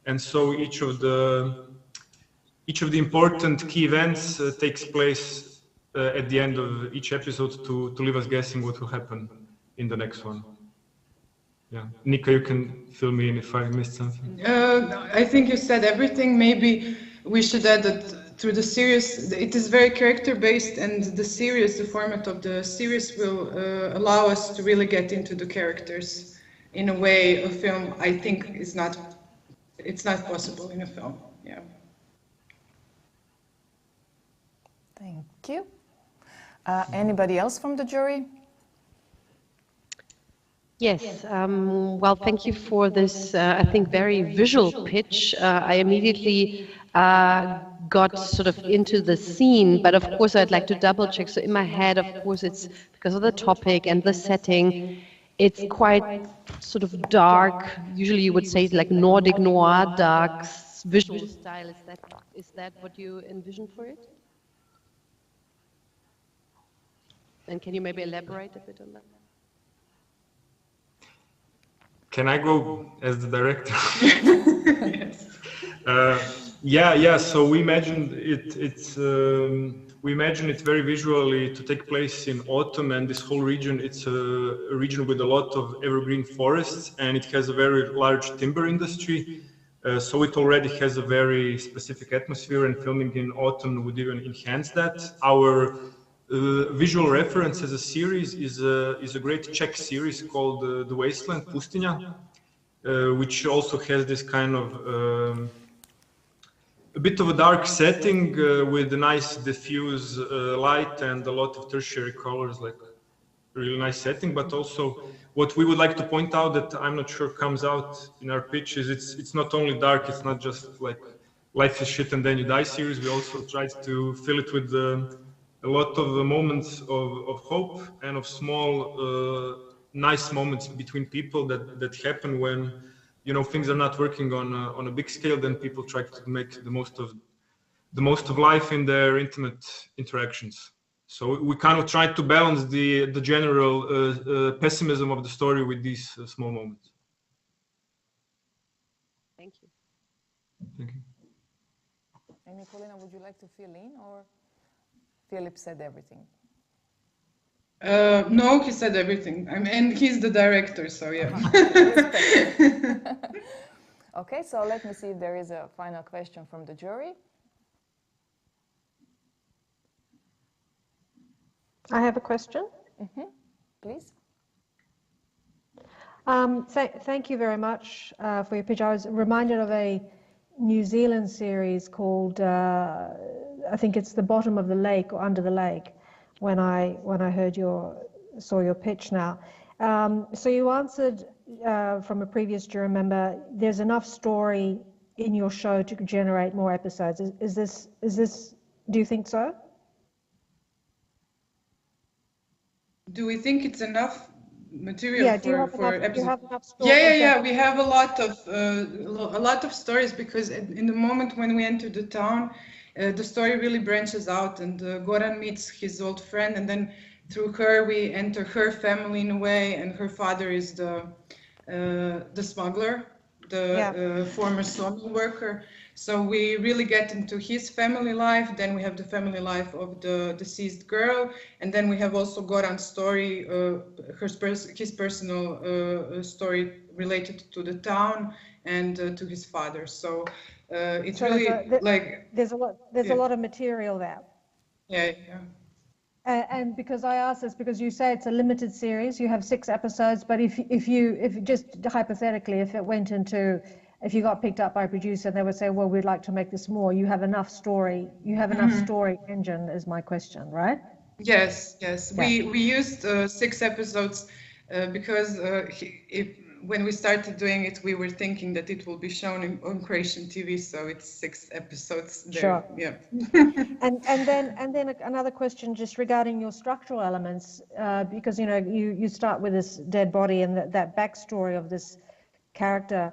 And so each of the important key events takes place at the end of each episode to leave us guessing what will happen in the next one. Yeah, Nika, you can fill me in if I missed something. I think you said everything. Maybe we should add that through the series, it is very character-based, and the format of the series will allow us to really get into the characters in a way a film, I think, it's not possible in a film. Yeah. Thank you. Anybody else from the jury? Yes, well, thank you for this, I think, very visual pitch. I immediately got sort of into the scene, but of course I'd like to double check. So in my head, of course, it's because of the topic and the setting, it's quite sort of dark. Usually you would say like Nordic noir, dark visual style. Is that what you envision for it? And can you maybe elaborate a bit on that? Can I go as the director? Yes. Yeah. So we imagined we imagine it very visually to take place in autumn, and this whole region, it's a region with a lot of evergreen forests, and it has a very large timber industry. So it already has a very specific atmosphere, and filming in autumn would even enhance that. Our visual reference as a series is a great Czech series called The Wasteland, Pustinja, which also has this kind of a bit of a dark setting with a nice diffuse light and a lot of tertiary colors, like really nice setting. But also what we would like to point out that I'm not sure comes out in our pitch is it's not only dark, it's not just like life is shit and then you die series. We also tried to fill it with a lot of moments of hope and of small nice moments between people that happen when, you know, things are not working on a big scale. Then people try to make the most of life in their intimate interactions. So we kind of tried to balance the general pessimism of the story with these small moments. Thank you. Thank you. And Nicolina, would you like to fill in, or Philip said everything? No, he said everything. I mean, and he's the director, so yeah. Okay, so let me see if there is a final question from the jury. I have a question. Mm-hmm. Please. Thank you very much for your pitch. I was reminded of a New Zealand series called, I think it's The Bottom of the Lake or Under the Lake, when I saw your pitch now. So you answered from a previous jury member, there's enough story in your show to generate more episodes. Is this, do you think so? Do we think it's enough material for episodes? Do you have enough story? Yeah. We have a lot of stories, because in the moment when we enter the town, the story really branches out, and Goran meets his old friend, and then through her we enter her family in a way, and her father is the smuggler, the former sawmill worker. So we really get into his family life. Then we have the family life of the deceased girl, and then we have also Goran's story, his personal story related to the town and to his father. So it's So really there's a lot of material there. Yeah, yeah. And because I ask this, because you say it's a limited series, you have 6 episodes, but if just hypothetically, if you got picked up by a producer and they would say, well, we'd like to make this more, you have enough story engine is my question, right? Yes, yes. Yeah. We used 6 episodes because when we started doing it, we were thinking that it will be shown on Croatian TV, so it's 6 episodes there. Sure. Yeah. and then another question just regarding your structural elements, because you start with this dead body and that backstory of this character.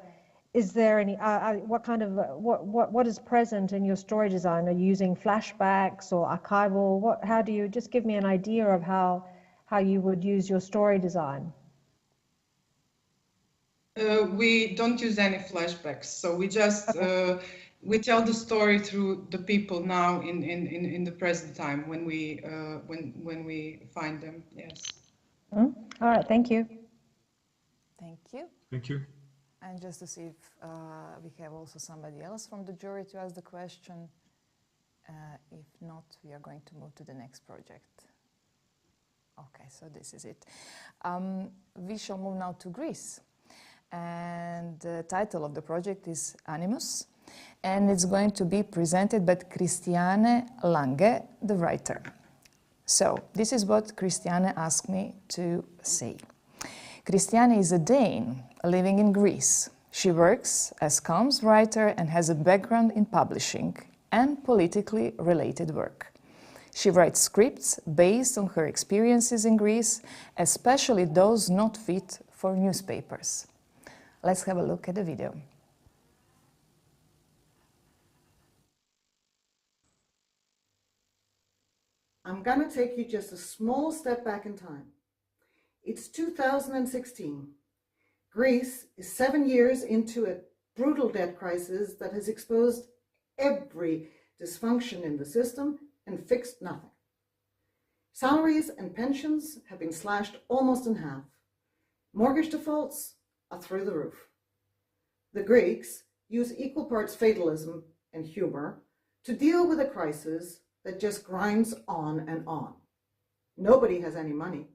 Is there any what is present in your story design? Are you using flashbacks or archival? How do you just give me an idea of how you would use your story design? We don't use any flashbacks, so we just we tell the story through the people now in the present time when we find them. Yes. All right. Thank you. Thank you. Thank you. And just to see if we have also somebody else from the jury to ask the question. If not, we are going to move to the next project. Okay, so this is it. We shall move now to Greece. And the title of the project is Animus. And it's going to be presented by Christiane Lange, the writer. So this is what Christiane asked me to say. Christiane is a Dane living in Greece. She works as comms writer and has a background in publishing and politically related work. She writes scripts based on her experiences in Greece, especially those not fit for newspapers. Let's have a look at the video. I'm going to take you just a small step back in time. It's 2016. Greece is 7 years into a brutal debt crisis that has exposed every dysfunction in the system and fixed nothing. Salaries and pensions have been slashed almost in half. Mortgage defaults are through the roof. The Greeks use equal parts fatalism and humor to deal with a crisis that just grinds on and on. Nobody has any money,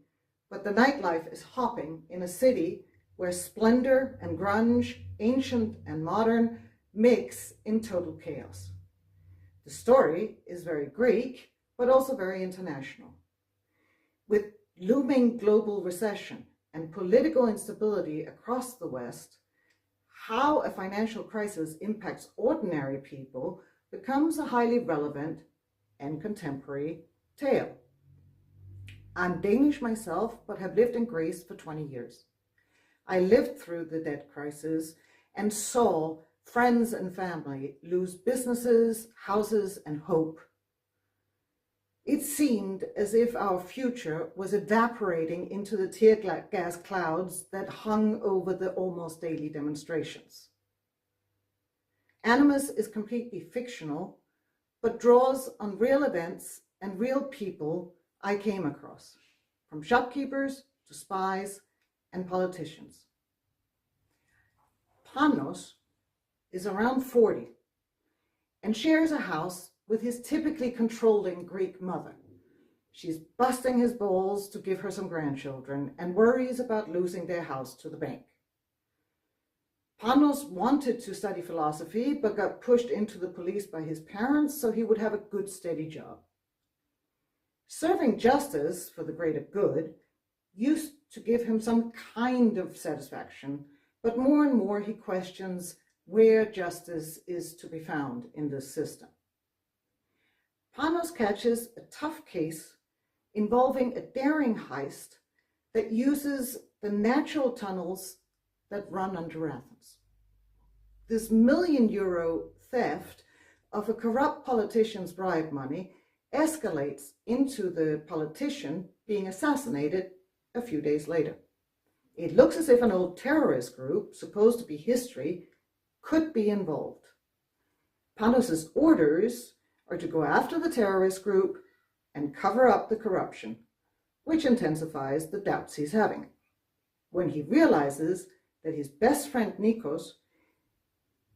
but the nightlife is hopping in a city where splendor and grunge, ancient and modern, mix in total chaos. The story is very Greek, but also very international. With looming global recession and political instability across the West, how a financial crisis impacts ordinary people becomes a highly relevant and contemporary tale. I'm Danish myself, but have lived in Greece for 20 years. I lived through the debt crisis and saw friends and family lose businesses, houses, and hope. It seemed as if our future was evaporating into the tear gas clouds that hung over the almost daily demonstrations. Animus is completely fictional, but draws on real events and real people I came across, from shopkeepers to spies and politicians. Panos is around 40 and shares a house with his typically controlling Greek mother. She's busting his balls to give her some grandchildren and worries about losing their house to the bank. Panos wanted to study philosophy, but got pushed into the police by his parents so he would have a good, steady job. Serving justice for the greater good used to give him some kind of satisfaction, but more and more he questions where justice is to be found in this system. Panos catches a tough case involving a daring heist that uses the natural tunnels that run under Athens. This €1 million theft of a corrupt politician's bribe money escalates into the politician being assassinated a few days later. It looks as if an old terrorist group, supposed to be history, could be involved. Panos's orders are to go after the terrorist group and cover up the corruption, which intensifies the doubts he's having. When he realizes that his best friend Nikos,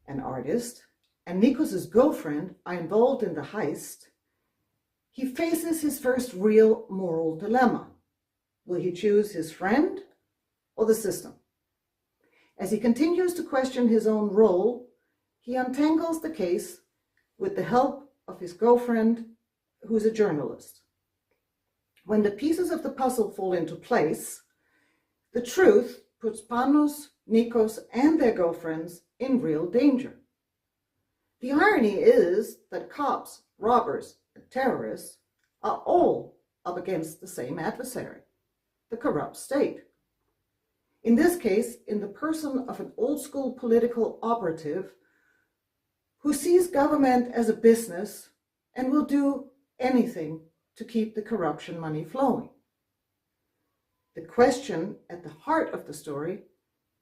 an artist, and Nikos's girlfriend are involved in the heist, he faces his first real moral dilemma. Will he choose his friend or the system? As he continues to question his own role, he untangles the case with the help of his girlfriend, who's a journalist. When the pieces of the puzzle fall into place, the truth puts Panos, Nikos, and their girlfriends in real danger. The irony is that cops, robbers, and terrorists are all up against the same adversary, the corrupt state. In this case, in the person of an old-school political operative who sees government as a business and will do anything to keep the corruption money flowing. The question at the heart of the story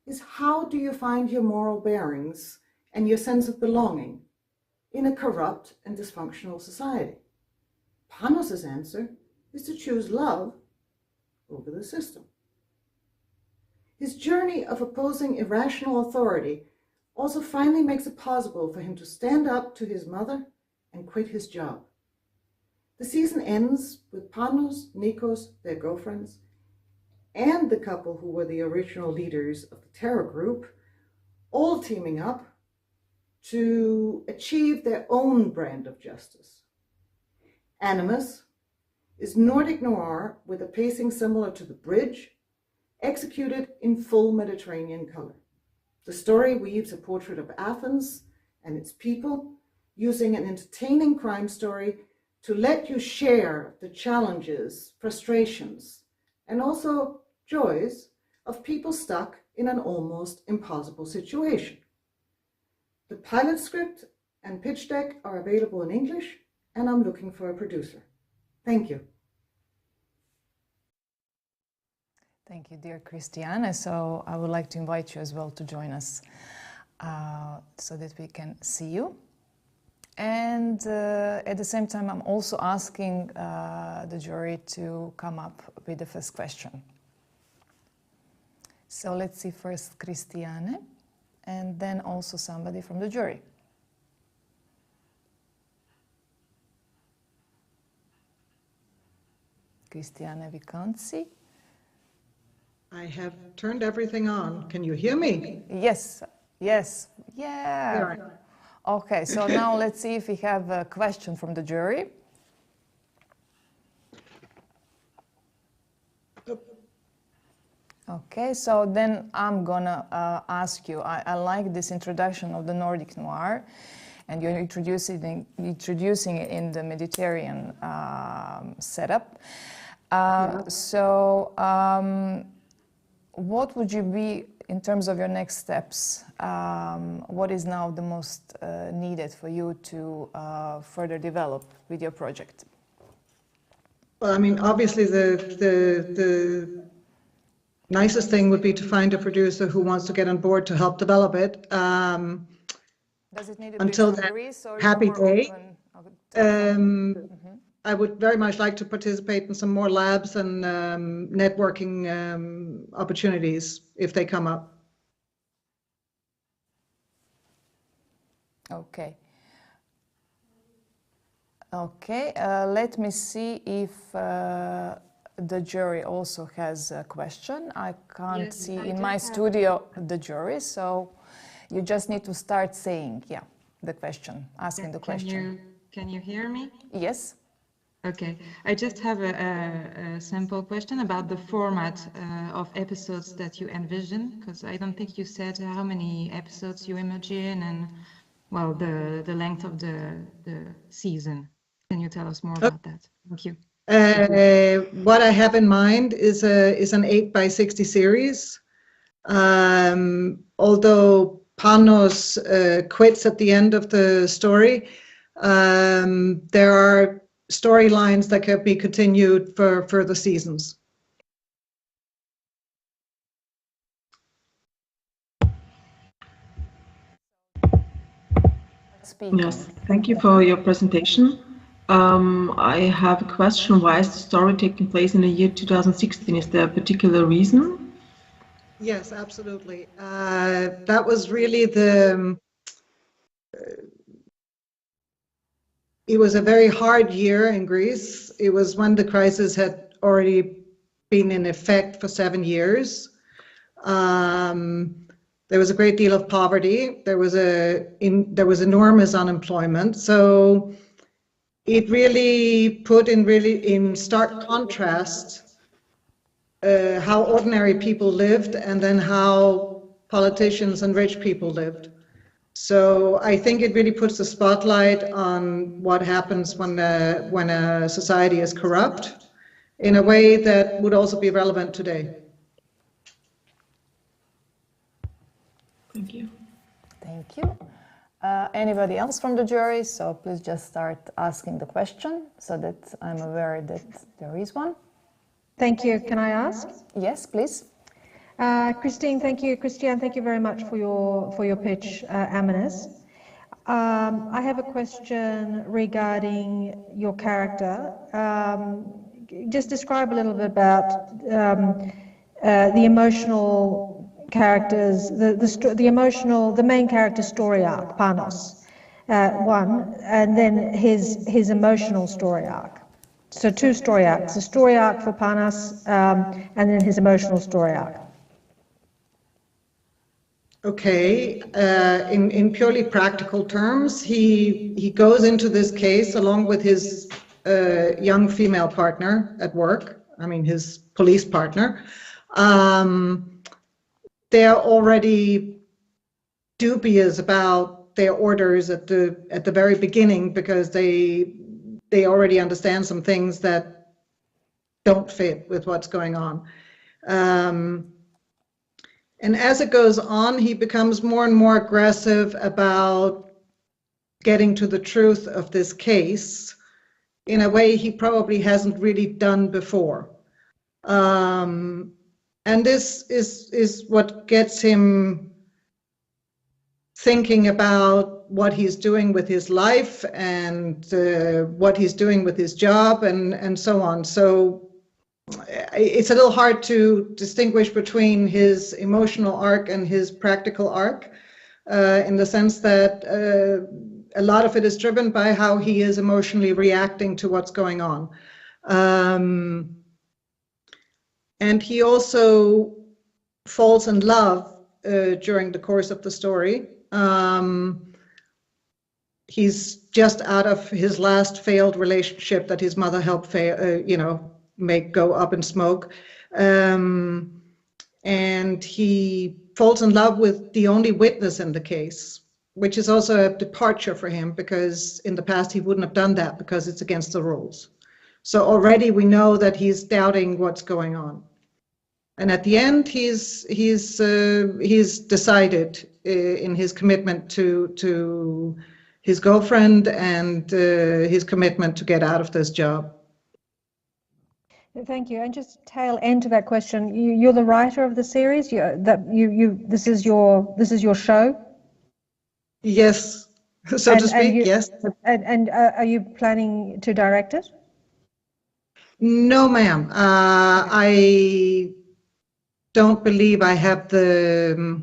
is, how do you find your moral bearings and your sense of belonging in a corrupt and dysfunctional society? Panos' answer is to choose love over the system. His journey of opposing irrational authority also finally makes it possible for him to stand up to his mother and quit his job. The season ends with Panos, Nikos, their girlfriends, and the couple who were the original leaders of the terror group, all teaming up to achieve their own brand of justice. Animus is Nordic noir with a pacing similar to The Bridge, executed in full Mediterranean color. The story weaves a portrait of Athens and its people, using an entertaining crime story to let you share the challenges, frustrations, and also joys of people stuck in an almost impossible situation. The pilot script and pitch deck are available in English, and I'm looking for a producer. Thank you. Thank you, dear Christiane. So I would like to invite you as well to join us so that we can see you. And at the same time, I'm also asking the jury to come up with the first question. So let's see first Christiane, and then also somebody from the jury. Christiane, we can't see. I have turned everything on. Can you hear me? Yes, yes, yeah. Right. Okay, so now let's see if we have a question from the jury. Okay, so then I'm gonna ask you, I like this introduction of the Nordic noir, and you're introducing it in the Mediterranean setup. So what would you be, in terms of your next steps, what is now the most needed for you to further develop with your project? Well, I mean, obviously the nicest thing would be to find a producer who wants to get on board to help develop it. Does it need to Until be from then, Greece, or happy more day. open? I would very much like to participate in some more labs and networking opportunities if they come up. Okay. Okay, let me see if the jury also has a question. I can't Yes, see I in do my have- studio the jury, so you just need to start saying, yeah, the question, asking the question. Can you hear me? Yes. Okay, I just have a simple question about the format of episodes that you envision, because I don't think you said how many episodes you imagine and, well, the length of the season. Can you tell us more about that? Thank you. What I have in mind is an 8x60 series. Although Panos quits at the end of the story, there are storylines that can be continued for further seasons. speaking. Yes, thank you for your presentation. I have a question. Why is the story taking place in the year 2016? Is there a particular reason? Yes, absolutely. That was really it was a very hard year in Greece. It was when the crisis had already been in effect for 7 years. There was a great deal of poverty. There was enormous unemployment. So it really put in stark contrast how ordinary people lived and then how politicians and rich people lived. So I think it really puts the spotlight on what happens when a society is corrupt in a way that would also be relevant today. Thank you. Thank you. Anybody else from the jury? So please just start asking the question so that I'm aware that there is one. Thank you. Can I ask? Yes, please. Christine, thank you. Christiane, thank you very much for your pitch, Amanis. I have a question regarding your character. Just describe a little bit about the emotional characters, the main character story arc, Panos, one, and then his emotional story arc. So 2 story arcs: a story arc for Panos, and then his emotional story arc. Okay, in purely practical terms, he goes into this case along with his young female partner at work. I mean, his police partner. They're already dubious about their orders at the very beginning because they already understand some things that don't fit with what's going on. And as it goes on, he becomes more and more aggressive about getting to the truth of this case in a way he probably hasn't really done before. And this is what gets him thinking about what he's doing with his life and what he's doing with his job and so on. So it's a little hard to distinguish between his emotional arc and his practical arc, in the sense that a lot of it is driven by how he is emotionally reacting to what's going on. And he also falls in love during the course of the story. He's just out of his last failed relationship that his mother helped make go up in smoke. And he falls in love with the only witness in the case, which is also a departure for him because in the past he wouldn't have done that because it's against the rules. So already we know that he's doubting what's going on. And at the end, he's decided in his commitment to his girlfriend and his commitment to get out of this job. Thank you. And just tail end to that question, you're the writer of the series. This is your show. Yes, so to speak. Yes. And are you planning to direct it? No, ma'am. I don't believe I have the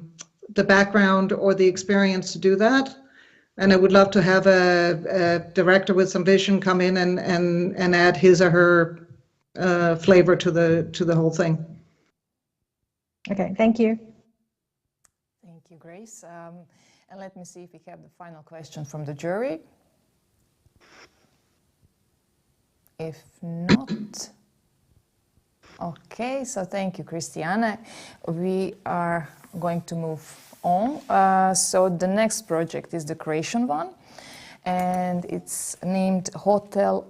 background or the experience to do that. And I would love to have a director with some vision come in and add his or her flavor to the whole thing. Okay, thank you. Thank you, Grace. And let me see if we have the final question from the jury. If not, okay, so thank you, Christiane. We are going to move on. So the next project is the Croatian one, and it's named Hotel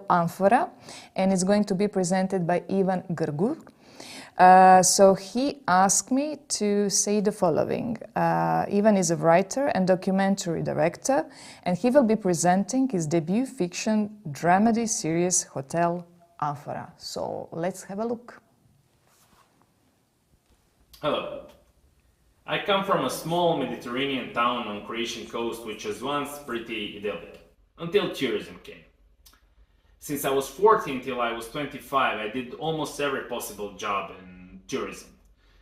Amphora, and it's going to be presented by Ivan Grgur. So he asked me to say the following. Ivan is a writer and documentary director, and he will be presenting his debut fiction dramedy series Hotel Amphora. So let's have a look. Hello. I come from a small Mediterranean town on Croatian coast which was once pretty idyllic, until tourism came. Since I was 14 till I was 25, I did almost every possible job in tourism.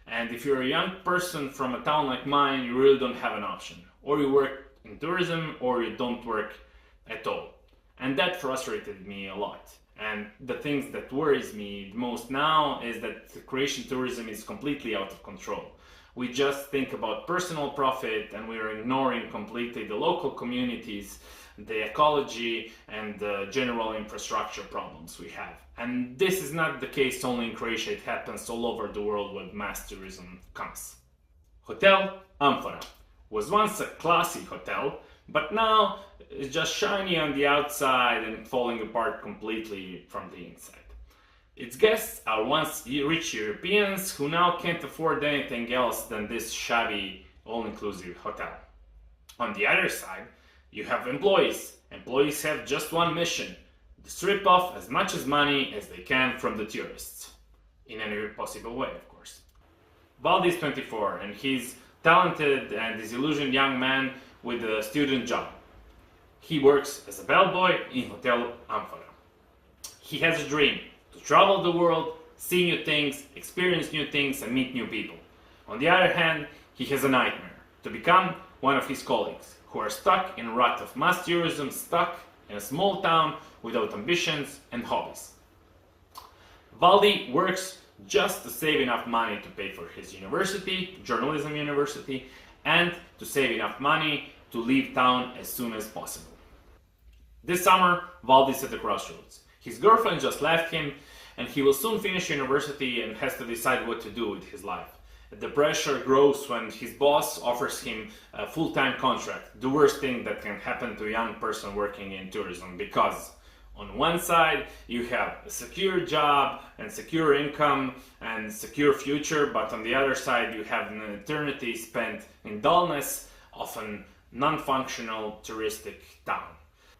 And if you're a young person from a town like mine, you really don't have an option. Or you work in tourism, or you don't work at all. And that frustrated me a lot. And the things that worries me the most now is that Croatian tourism is completely out of control. We just think about personal profit and we are ignoring completely the local communities, the ecology and the general infrastructure problems we have. And this is not the case only in Croatia, it happens all over the world when mass tourism comes. Hotel Amphora was once a classy hotel, but now it's just shiny on the outside and falling apart completely from the inside. Its guests are once rich Europeans who now can't afford anything else than this shabby, all-inclusive hotel. On the other side, you have employees. Employees have just one mission: to strip off as much as money as they can from the tourists. In any possible way, of course. Valdi is 24 and he's talented and disillusioned young man with a student job. He works as a bellboy in Hotel Amphora. He has a dream to travel the world, see new things, experience new things and meet new people. On the other hand, he has a nightmare: to become one of his colleagues who are stuck in a rut of mass tourism, stuck in a small town without ambitions and hobbies. Valdi works just to save enough money to pay for his university, journalism university, and to save enough money to leave town as soon as possible. This summer, Valdi's at the crossroads. His girlfriend just left him and he will soon finish university and has to decide what to do with his life. The pressure grows when his boss offers him a full-time contract, the worst thing that can happen to a young person working in tourism, because on one side you have a secure job and secure income and secure future, but on the other side you have an eternity spent in dullness of a non-functional touristic town.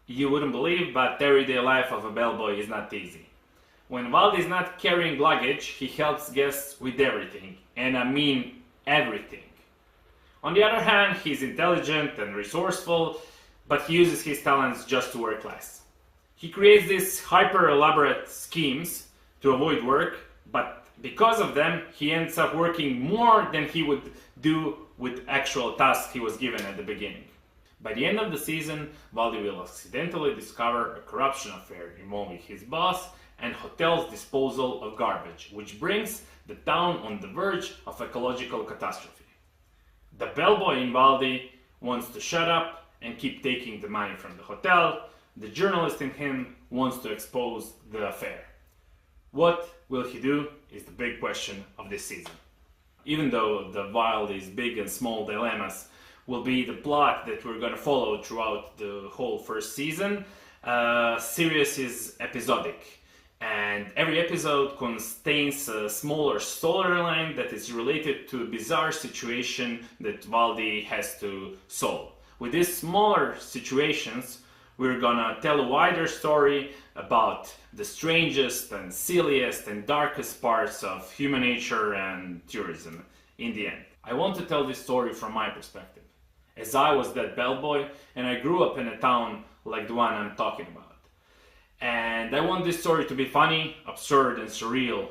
You wouldn't believe, but the everyday life of a bellboy is not easy. When Valdi is not carrying luggage, he helps guests with everything, and I mean everything. On the other hand, he's intelligent and resourceful, but he uses his talents just to work less. He creates these hyper-elaborate schemes to avoid work, but because of them, he ends up working more than he would do with actual tasks he was given at the beginning. By the end of the season, Valdi will accidentally discover a corruption affair involving his boss and hotel's disposal of garbage, which brings the town on the verge of ecological catastrophe. The bellboy in Valdi wants to shut up and keep taking the money from the hotel. The journalist in him wants to expose the affair. What will he do is the big question of this season. Even though the Valdi's big and small dilemmas will be the plot that we're going to follow throughout the whole first season, series is episodic. And every episode contains a smaller storyline that is related to a bizarre situation that Valdi has to solve. With these smaller situations, we're gonna tell a wider story about the strangest and silliest and darkest parts of human nature and tourism in the end. I want to tell this story from my perspective, as I was that bellboy and I grew up in a town like the one I'm talking about. And I want this story to be funny, absurd and surreal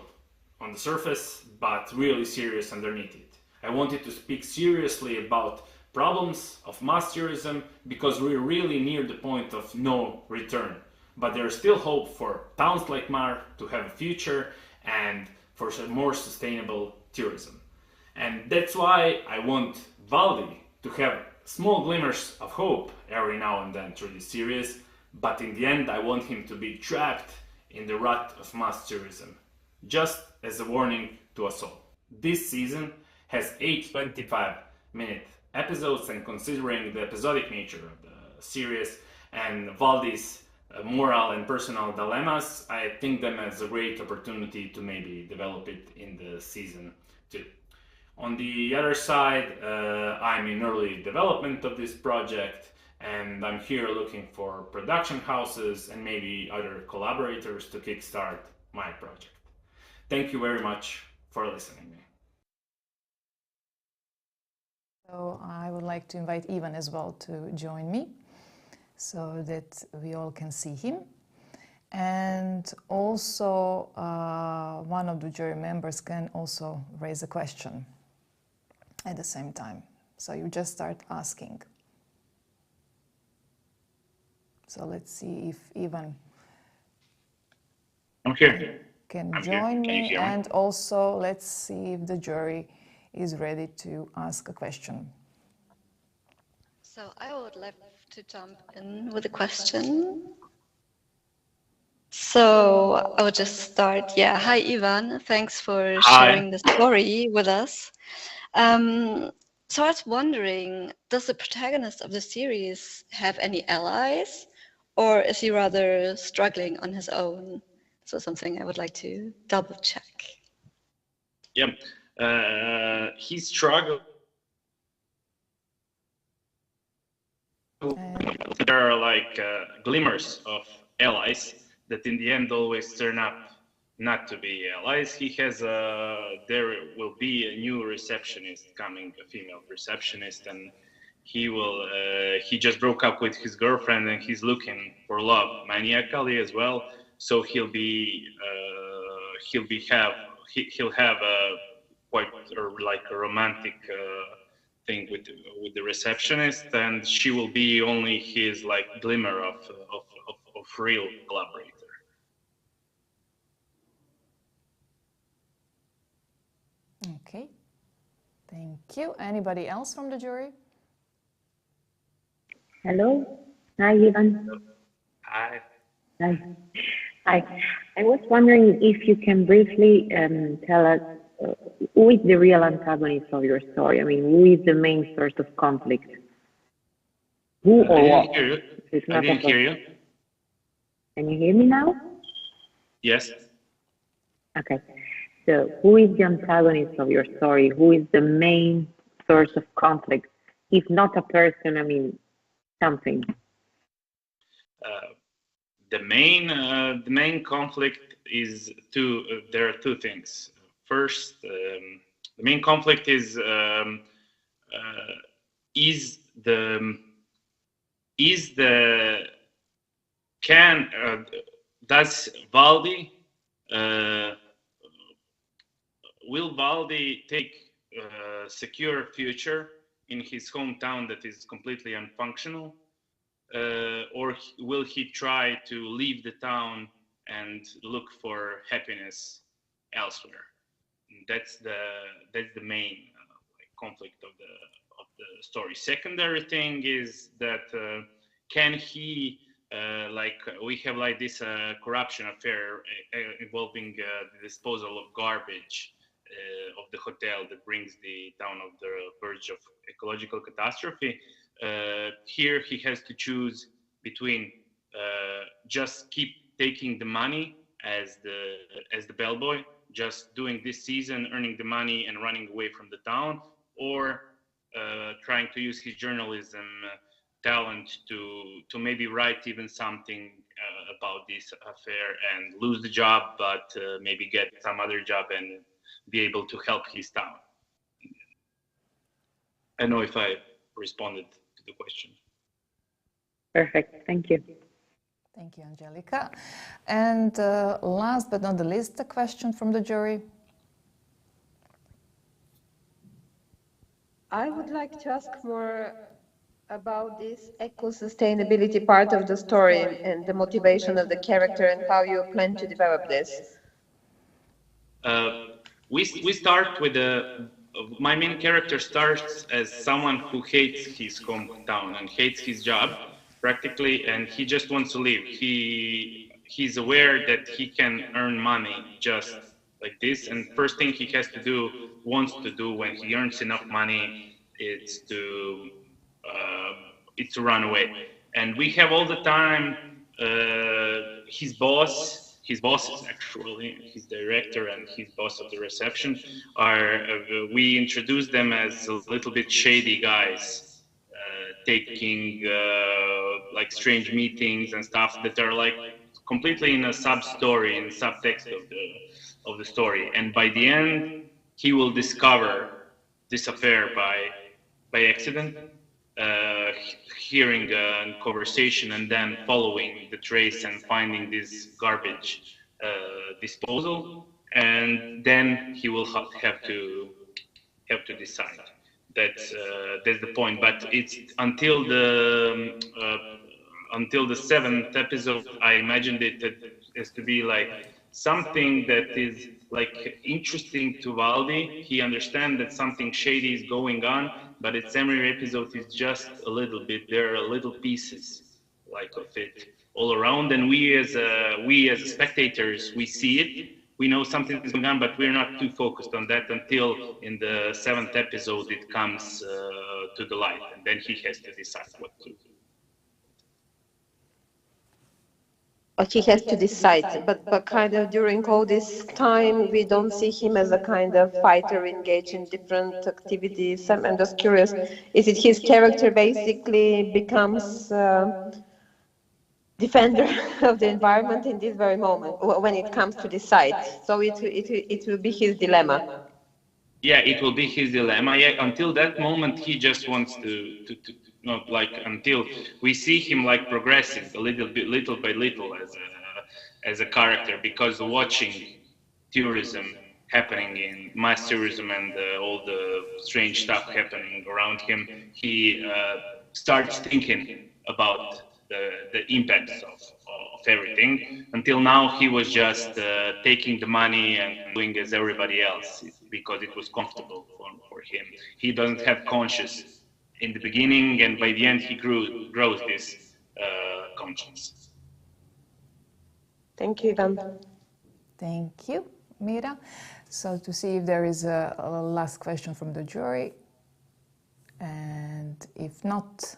on the surface, but really serious underneath it. I wanted to speak seriously about problems of mass tourism because we're really near the point of no return. But there's still hope for towns like Mar to have a future and for more sustainable tourism. And that's why I want Valdi to have small glimmers of hope every now and then through this series. But in the end, I want him to be trapped in the rut of mass tourism, just as a warning to us all. This season has 8 25-minute episodes, and considering the episodic nature of the series and Valdi's moral and personal dilemmas, I think them as a great opportunity to maybe develop it in the season 2. On the other side, I'm in early development of this project, and I'm here looking for production houses and maybe other collaborators to kickstart my project. Thank you very much for listening. So I would like to invite Ivan as well to join me so that we all can see him. And also one of the jury members can also raise a question at the same time. So you just start asking. So let's see if Ivan I'm here. can I'm join here. Can you me, hear me? and also let's see if the jury is ready to ask a question. So I would like to jump in with a question. So I would just start. Yeah, hi Ivan. Thanks for sharing the story with us. So I was wondering, does the protagonist of the series have any allies, or is he rather struggling on his own? So something I would like to double check. Yeah. He struggled. There are like glimmers of allies that in the end always turn up not to be allies. He has there will be a new receptionist coming, a female receptionist, and he just broke up with his girlfriend and he's looking for love maniacally as well. So he'll have a quite like a romantic thing with the receptionist, and she will be only his like glimmer of real collaborator. Okay, thank you. Anybody else from the jury? Hello. Hi, Ivan. Hi. Hi. Hi. I was wondering if you can briefly tell us who is the real antagonist of your story? I mean, who is the main source of conflict? Who or what? Hear you. It's I not didn't hear you. Can you hear me now? Yes. Okay. So, who is the antagonist of your story? Who is the main source of conflict? If not a person, I mean, something. The main conflict is there are two things. First, the main conflict is does Valdi will Valdi take a secure future in his hometown that is completely unfunctional? Or will he try to leave the town and look for happiness elsewhere? That's the main conflict of the story. Secondary thing is that can he we have like this corruption affair involving the disposal of garbage of the hotel that brings the town of the verge of ecological catastrophe. Here he has to choose between just keep taking the money as the bellboy, just doing this season, earning the money and running away from the town, or trying to use his journalism talent to maybe write even something about this affair and lose the job, but maybe get some other job and be able to help his town. I don't know if I responded to the question. Perfect. Thank you. Thank you, Angelica. And last but not the least, a question from the jury. I would like to ask more about this eco-sustainability part of the story and the motivation of the character and how you plan to develop this. We start with my main character starts as someone who hates his hometown and hates his job practically, and he just wants to leave. He's aware that he can earn money just like this, and first thing he wants to do when he earns enough money, it's to run away. And we have all the time his bosses actually, his director and his boss of the reception we introduce them as a little bit shady guys, taking like strange meetings and stuff that are like completely in a sub-story, in subtext of the story. And by the end, he will discover this affair by by accident, hearing a conversation and then following the trace and finding this garbage disposal, and then he will have to decide. That's the point. But it's until the seventh episode, I imagined it as to be like something that is like interesting to Valdi. He understands that something shady is going on, but its every episode is just a little bit. There are little pieces like of it all around, and we as spectators, we see it. We know something is going on, but we're not too focused on that until in the seventh episode it comes to the light, and then he has to decide what to do. But he has to decide, but kind of during all this time, we don't see him as a kind of fighter engaged in different activities. I'm just curious, is it his character basically becomes defender of the environment in this very moment when it comes to decide? So it will be his dilemma. Yeah, it will be his dilemma. Yeah, until that moment, he just wants to not like until we see him like progressing a little bit, little by little as a character, because watching tourism happening in mass tourism and all the strange stuff happening around him, he starts thinking about the impacts of everything. Until now, he was just taking the money and doing as everybody else because it was comfortable for him. He doesn't have conscience in the beginning, and by the end, he grows this conscience. Thank you, Ivan. Thank you, Mira. So to see if there is a last question from the jury, and if not,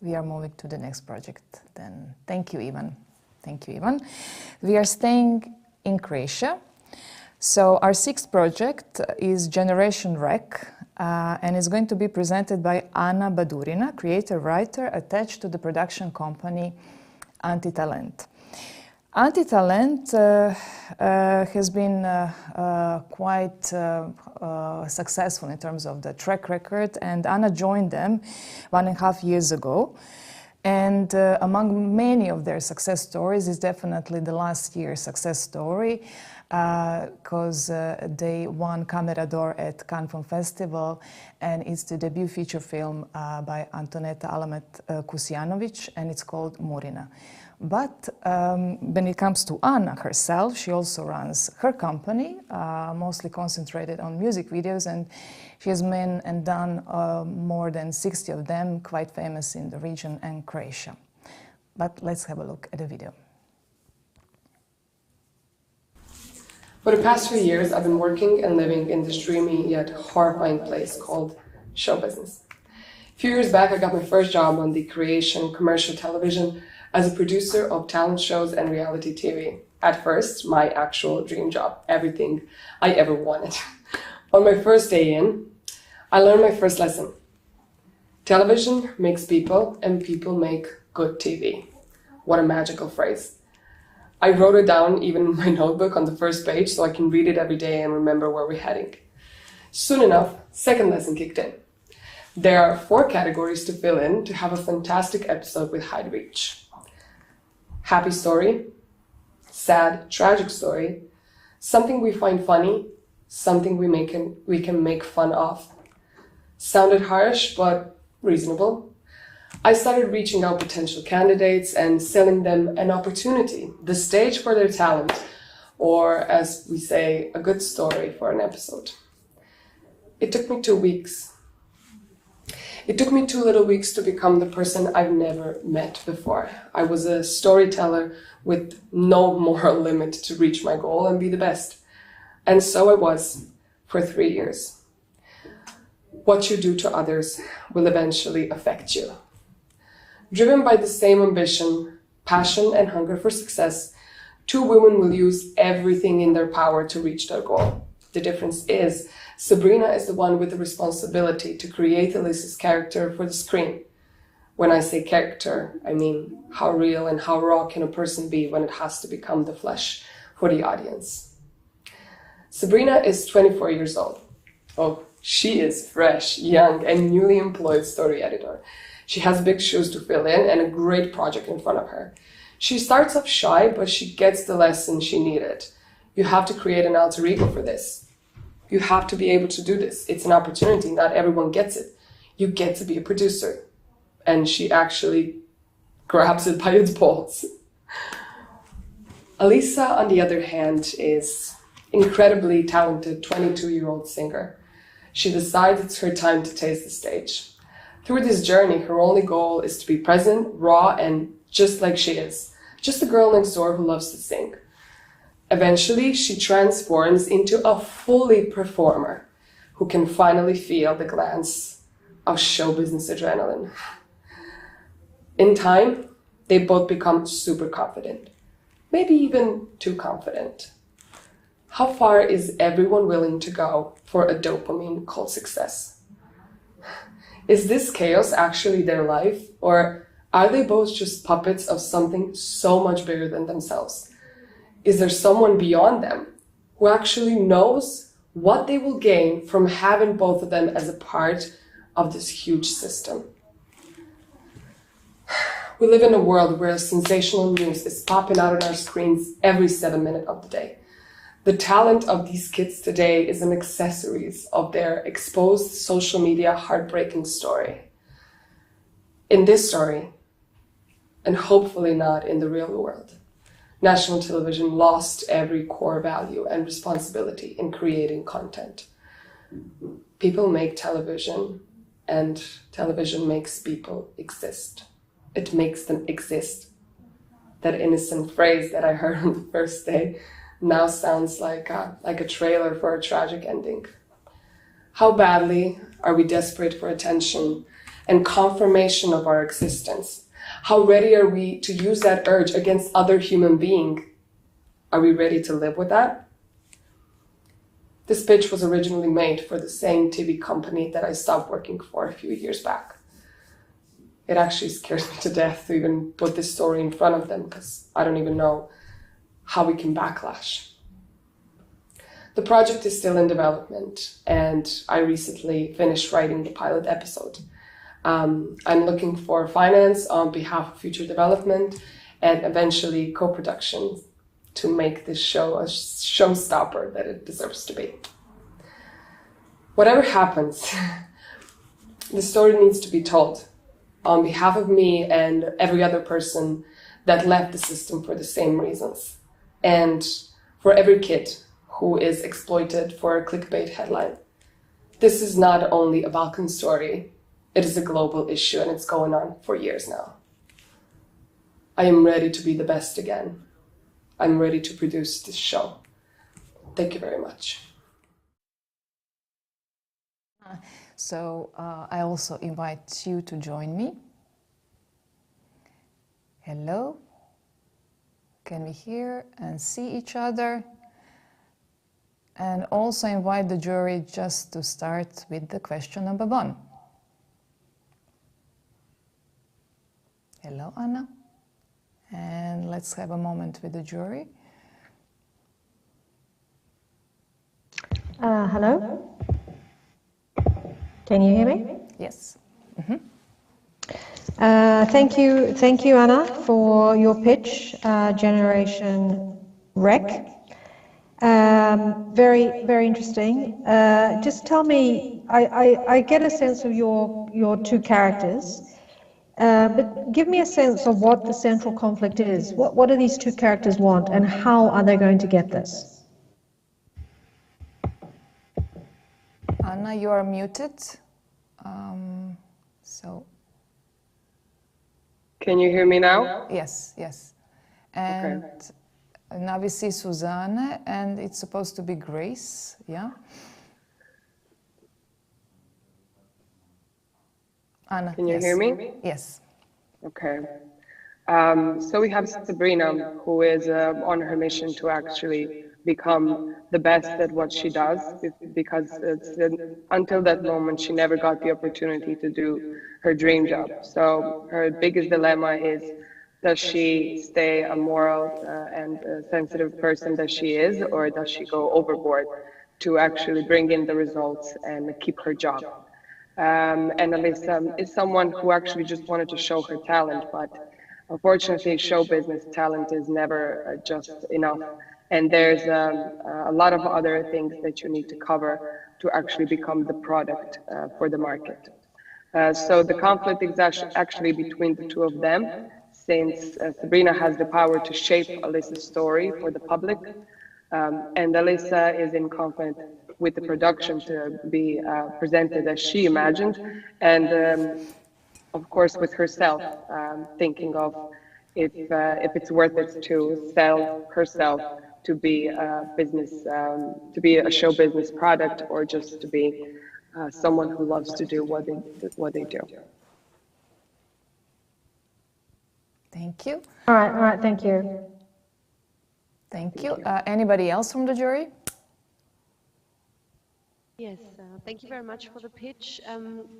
we are moving to the next project. Then thank you, Ivan. Thank you, Ivan. We are staying in Croatia. So our sixth project is Generation Rec, and is going to be presented by Ana Badurina, creator-writer attached to the production company Antitalent. Antitalent has been quite successful in terms of the track record, and Anna joined them 1.5 years ago. And among many of their success stories is definitely the last year's success story, because they won Camera d'Or at Cannes Film Festival, and it's the debut feature film by Antoneta Alamet Kusjanovic, and it's called Murina. But when it comes to Anna herself, she also runs her company, mostly concentrated on music videos, and she has made and done more than 60 of them, quite famous in the region and Croatia. But let's have a look at the video. For the past 3 years, I've been working and living in this dreamy yet horrifying place called show business. A few years back, I got my first job on the Croatian commercial television as a producer of talent shows and reality TV. At first, my actual dream job, everything I ever wanted. On my first day in, I learned my first lesson. Television makes people, and people make good TV. What a magical phrase. I wrote it down even in my notebook on the first page so I can read it every day and remember where we're heading. Soon enough, second lesson kicked in. There are 4 categories to fill in to have a fantastic episode with high reach. Happy story, sad, tragic story, something we find funny, something we can make fun of. Sounded harsh, but reasonable. I started reaching out potential candidates and selling them an opportunity, the stage for their talent, or as we say, a good story for an episode. It took me 2 weeks. It took me 2 little weeks to become the person I've never met before. I was a storyteller with no moral limit to reach my goal and be the best. And so I was for 3 years. What you do to others will eventually affect you. Driven by the same ambition, passion, and hunger for success, 2 women will use everything in their power to reach their goal. The difference is, Sabrina is the one with the responsibility to create Alyssa's character for the screen. When I say character, I mean how real and how raw can a person be when it has to become the flesh for the audience. Sabrina is 24 years old. Oh, She is fresh, young, and newly employed story editor. She has big shoes to fill in and a great project in front of her. She starts off shy, but she gets the lesson she needed. You have to create an alter ego for this. You have to be able to do this. It's an opportunity. Not everyone gets it. You get to be a producer. And she actually grabs it by its balls. Alisa, on the other hand, is incredibly talented 22-year-old singer. She decides it's her time to taste the stage. Through this journey, her only goal is to be present, raw, and just like she is. Just a girl next door who loves to sing. Eventually, she transforms into a fully performer who can finally feel the glance of show business adrenaline. In time, they both become super confident, maybe even too confident. How far is everyone willing to go for a dopamine cult success? Is this chaos actually their life, or are they both just puppets of something so much bigger than themselves? Is there someone beyond them who actually knows what they will gain from having both of them as a part of this huge system? We live in a world where sensational news is popping out on our screens every 7 minutes of the day. The talent of these kids today is an accessory of their exposed social media heartbreaking story. In this story, and hopefully not in the real world, national television lost every core value and responsibility in creating content. People make television, and television makes people exist. It makes them exist. That innocent phrase that I heard on the first day now sounds like a trailer for a tragic ending. How badly are we desperate for attention and confirmation of our existence? How ready are we to use that urge against other human beings? Are we ready to live with that? This pitch was originally made for the same TV company that I stopped working for a few years back. It actually scares me to death to even put this story in front of them because I don't even know how we can backlash. The project is still in development, and I recently finished writing the pilot episode. I'm looking for finance on behalf of future development and eventually co-production to make this show a showstopper that it deserves to be. Whatever happens, the story needs to be told on behalf of me and every other person that left the system for the same reasons, and for every kid who is exploited for a clickbait headline. This is not only a Balkan story, it is a global issue, and it's going on for years now. I am ready to be the best again. I'm ready to produce this show. Thank you very much. So I also invite you to join me. Hello. Can we hear and see each other? And also invite the jury just to start with the question number 1. Hello, Anna. And let's have a moment with the jury. Hello? Can you hear me? Yes. Thank you, Anna, for your pitch, Generation Rec. Very, very interesting. Just tell me, I get a sense of your two characters, but give me a sense of what the central conflict is. What do these two characters want, and how are they going to get this? Anna, you are muted. Can you hear me now? Yes. And now we see Susanne, and it's supposed to be Grace, yeah? Anna, Can you hear me? Yes. Okay. So we have Sabrina, who is on her mission to actually become the best at what she does, because until that moment she never got the opportunity to do her dream job. So her biggest dilemma is, does she stay a moral and sensitive person that she is, or does she go overboard to actually bring in the results and keep her job. And Alyssa is someone who actually just wanted to show her talent, but unfortunately, show business talent is never just enough. And there's a lot of other things that you need to cover to actually become the product for the market. So the conflict is actually between the two of them, since Sabrina has the power to shape Alyssa's story for the public, and Alyssa is in conflict with the production to be presented as she imagined, and of course with herself, thinking of if it's worth it to sell herself to be a business, to be a show business product, or just to be someone who loves to do what they do. Thank you. All right, thank you. Thank you. Anybody else from the jury? Yes, thank you very much for the pitch.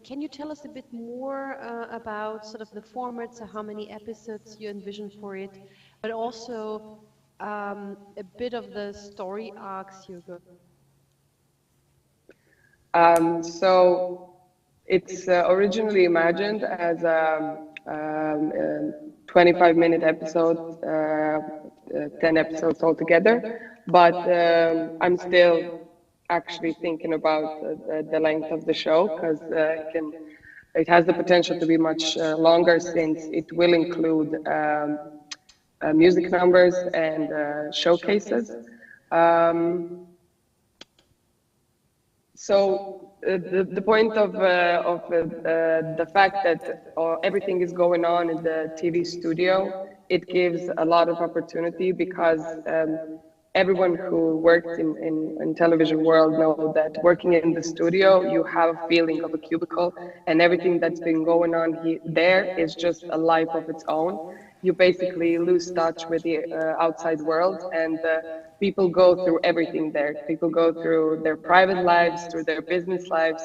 Can you tell us a bit more about sort of the format, so how many episodes you envision for it, but also a bit of the story arcs you go? So it's originally imagined as a 25-minute episode, 10 episodes altogether, but I'm still actually thinking about the length of the show, because it has the potential to be much longer, since it will include music numbers and showcases. So the point of the fact that everything is going on in the TV studio, it gives a lot of opportunity, because everyone who works in television world know that working in the studio, you have a feeling of a cubicle, and everything that's been going on there is just a life of its own. You basically lose touch with the outside world, and people go through everything there. People go through their private lives, through their business lives.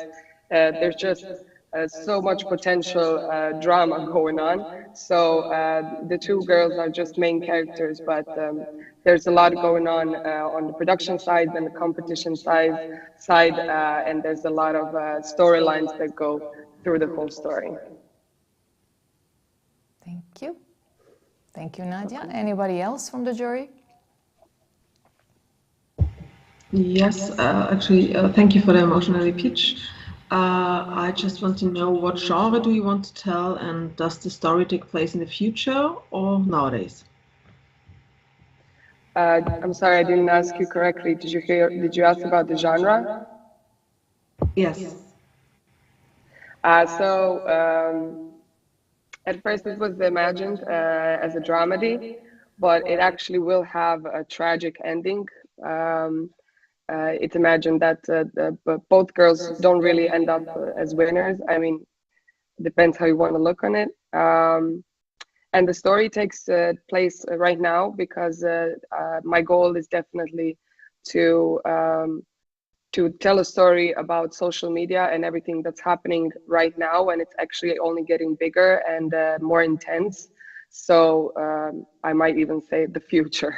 There's just so much potential drama going on. So the two girls are just main characters, but there's a lot going on the production side and the competition side, and there's a lot of storylines that go through the whole story. Thank you. Thank you, Nadia. Anybody else from the jury? Yes, actually, thank you for the emotional pitch. I just want to know, what genre do you want to tell, and does the story take place in the future or nowadays? I'm sorry, I didn't ask you correctly. Did you ask about the genre? Yes. At first it was imagined as a dramedy, but it actually will have a tragic ending. It's imagined that both girls don't really end up as winners. I mean, depends how you want to look on it. And the story takes place right now, because my goal is definitely to tell a story about social media and everything that's happening right now, and it's actually only getting bigger and more intense. So I might even say the future,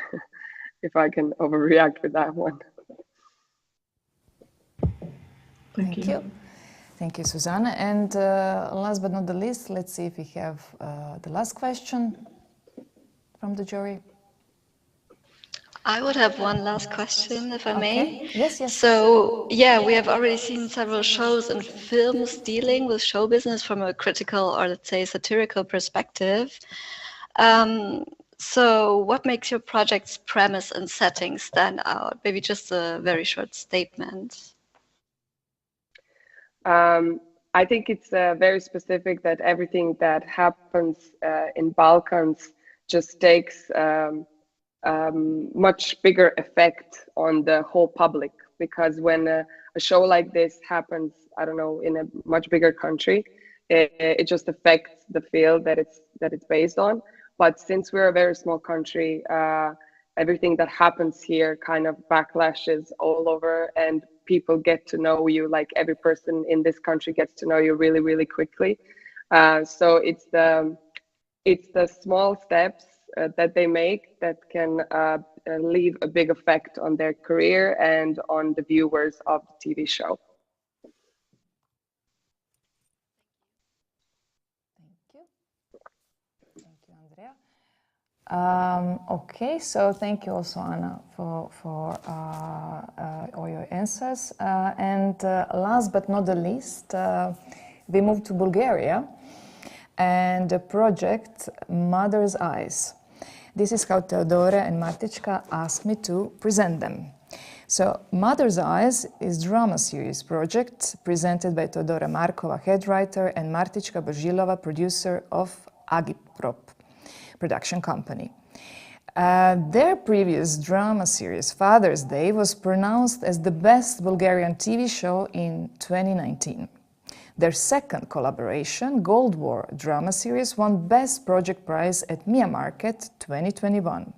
if I can overreact with that one. Thank you. Thank you, Susanna. And last but not the least, let's see if we have the last question from the jury. I would have one last question, if I may. Yes, yes. So, yeah, we have already seen several shows and films dealing with show business from a critical, or let's say satirical perspective. So what makes your project's premise and setting stand out? Maybe just a very short statement. I think it's very specific that everything that happens in Balkans just takes much bigger effect on the whole public, because when a show like this happens, I don't know, in a much bigger country, it just affects the field that it's based on. But since we're a very small country, everything that happens here kind of backlashes all over, and people get to know you, like every person in this country gets to know you really, really quickly. So it's the small steps that they make that can leave a big effect on their career and on the viewers of the TV show. Okay, so thank you also, Anna, for all your answers. And last but not the least, we move to Bulgaria and the project Mother's Eyes. This is how Teodora and Martička asked me to present them. So Mother's Eyes is drama series project presented by Teodora Markova, head writer, and Martička Božilova, producer of Agitprop production company. Their previous drama series, Father's Day, was pronounced as the best Bulgarian TV show in 2019. Their second collaboration, Gold War drama series, won Best Project Prize at Mia Market 2021.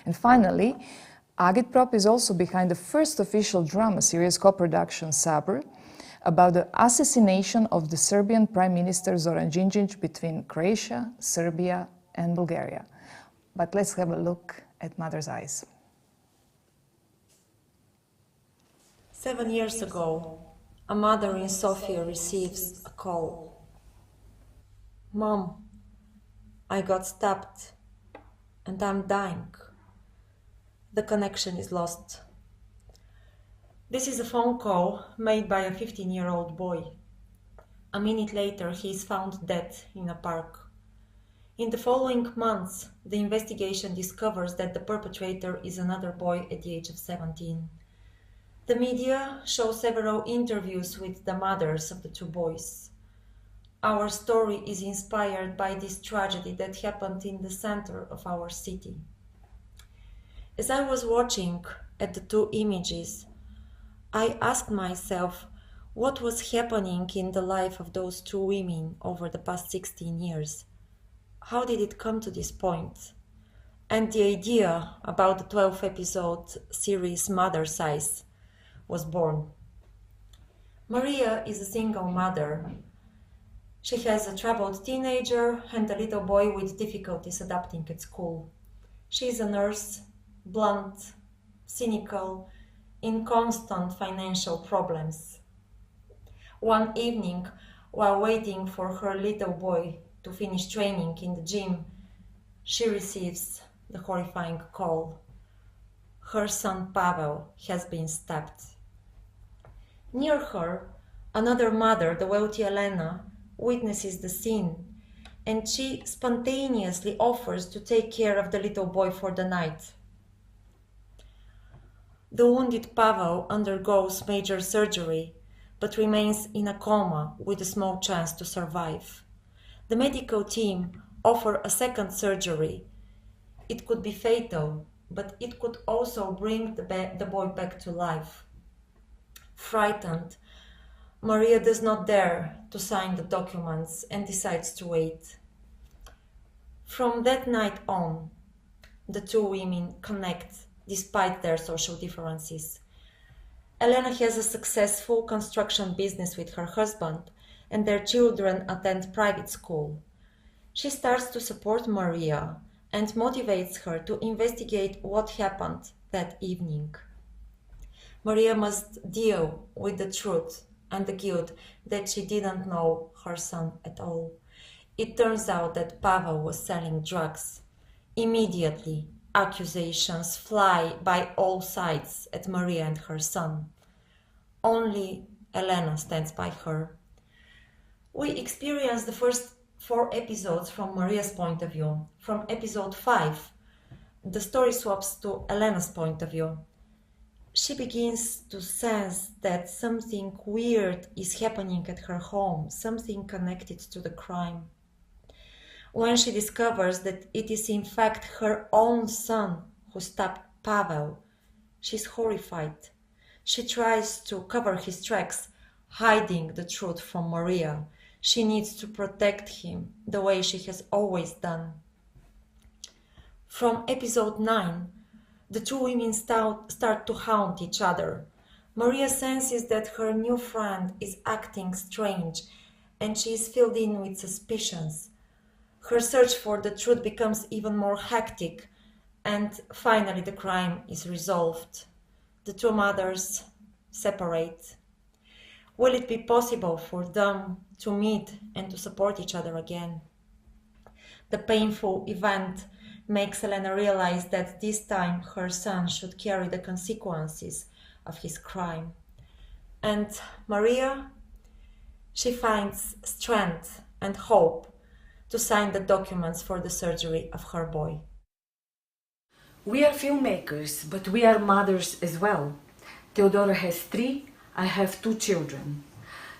And finally, Agitprop is also behind the first official drama series co-production, Sabr, about the assassination of the Serbian Prime Minister Zoran Đinđić between Croatia, Serbia, and Bulgaria. But let's have a look at Mother's Eyes. 7 years ago, a mother in Sofia receives a call. Mom, I got stabbed and I'm dying. The connection is lost. This is a phone call made by a 15-year-old boy. A minute later, he is found dead in a park. In the following months, the investigation discovers that the perpetrator is another boy at the age of 17. The media show several interviews with the mothers of the two boys. Our story is inspired by this tragedy that happened in the center of our city. As I was watching at the two images, I asked myself what was happening in the life of those two women over the past 16 years. How did it come to this point? And the idea about the 12-episode series Mother's Eyes was born. Maria is a single mother. She has a troubled teenager and a little boy with difficulties adapting at school. She is a nurse, blunt, cynical, in constant financial problems. One evening, while waiting for her little boy to finish training in the gym, she receives the horrifying call. Her son Pavel has been stabbed. Near her, another mother, the wealthy Elena, witnesses the scene, and she spontaneously offers to take care of the little boy for the night. The wounded Pavel undergoes major surgery, but remains in a coma with a small chance to survive. The medical team offer a second surgery. It could be fatal, but it could also bring the boy back to life. Frightened, Maria does not dare to sign the documents and decides to wait. From that night on, the two women connect despite their social differences. Elena has a successful construction business with her husband, and their children attend private school. She starts to support Maria and motivates her to investigate what happened that evening. Maria must deal with the truth and the guilt that she didn't know her son at all. It turns out that Pavel was selling drugs. Immediately, accusations fly by all sides at Maria and her son. Only Elena stands by her. We experience the first 4 episodes from Maria's point of view. From episode 5, the story swaps to Elena's point of view. She begins to sense that something weird is happening at her home, something connected to the crime. When she discovers that it is in fact her own son who stabbed Pavel, she's horrified. She tries to cover his tracks, hiding the truth from Maria. She needs to protect him the way she has always done. From episode 9, the two women start to haunt each other. Maria senses that her new friend is acting strange, and she is filled in with suspicions. her search for the truth becomes even more hectic, and finally the crime is resolved. The two mothers separate. Will it be possible for them to meet and to support each other again? The painful event makes Elena realize that this time her son should carry the consequences of his crime. And Maria, she finds strength and hope to sign the documents for the surgery of her boy. We are filmmakers, but we are mothers as well. Theodora has 3, I have 2 children.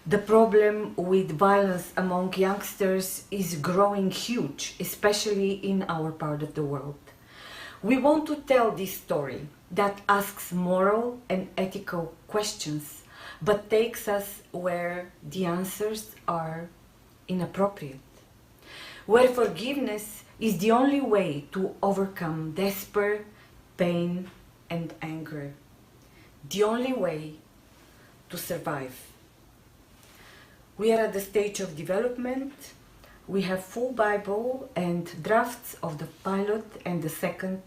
The problem with violence among youngsters is growing huge, especially in our part of the world. We want to tell this story that asks moral and ethical questions, but takes us where the answers are inappropriate. Where forgiveness is the only way to overcome despair, pain, and anger. The only way to survive. We are at the stage of development. We have full Bible and drafts of the pilot and the second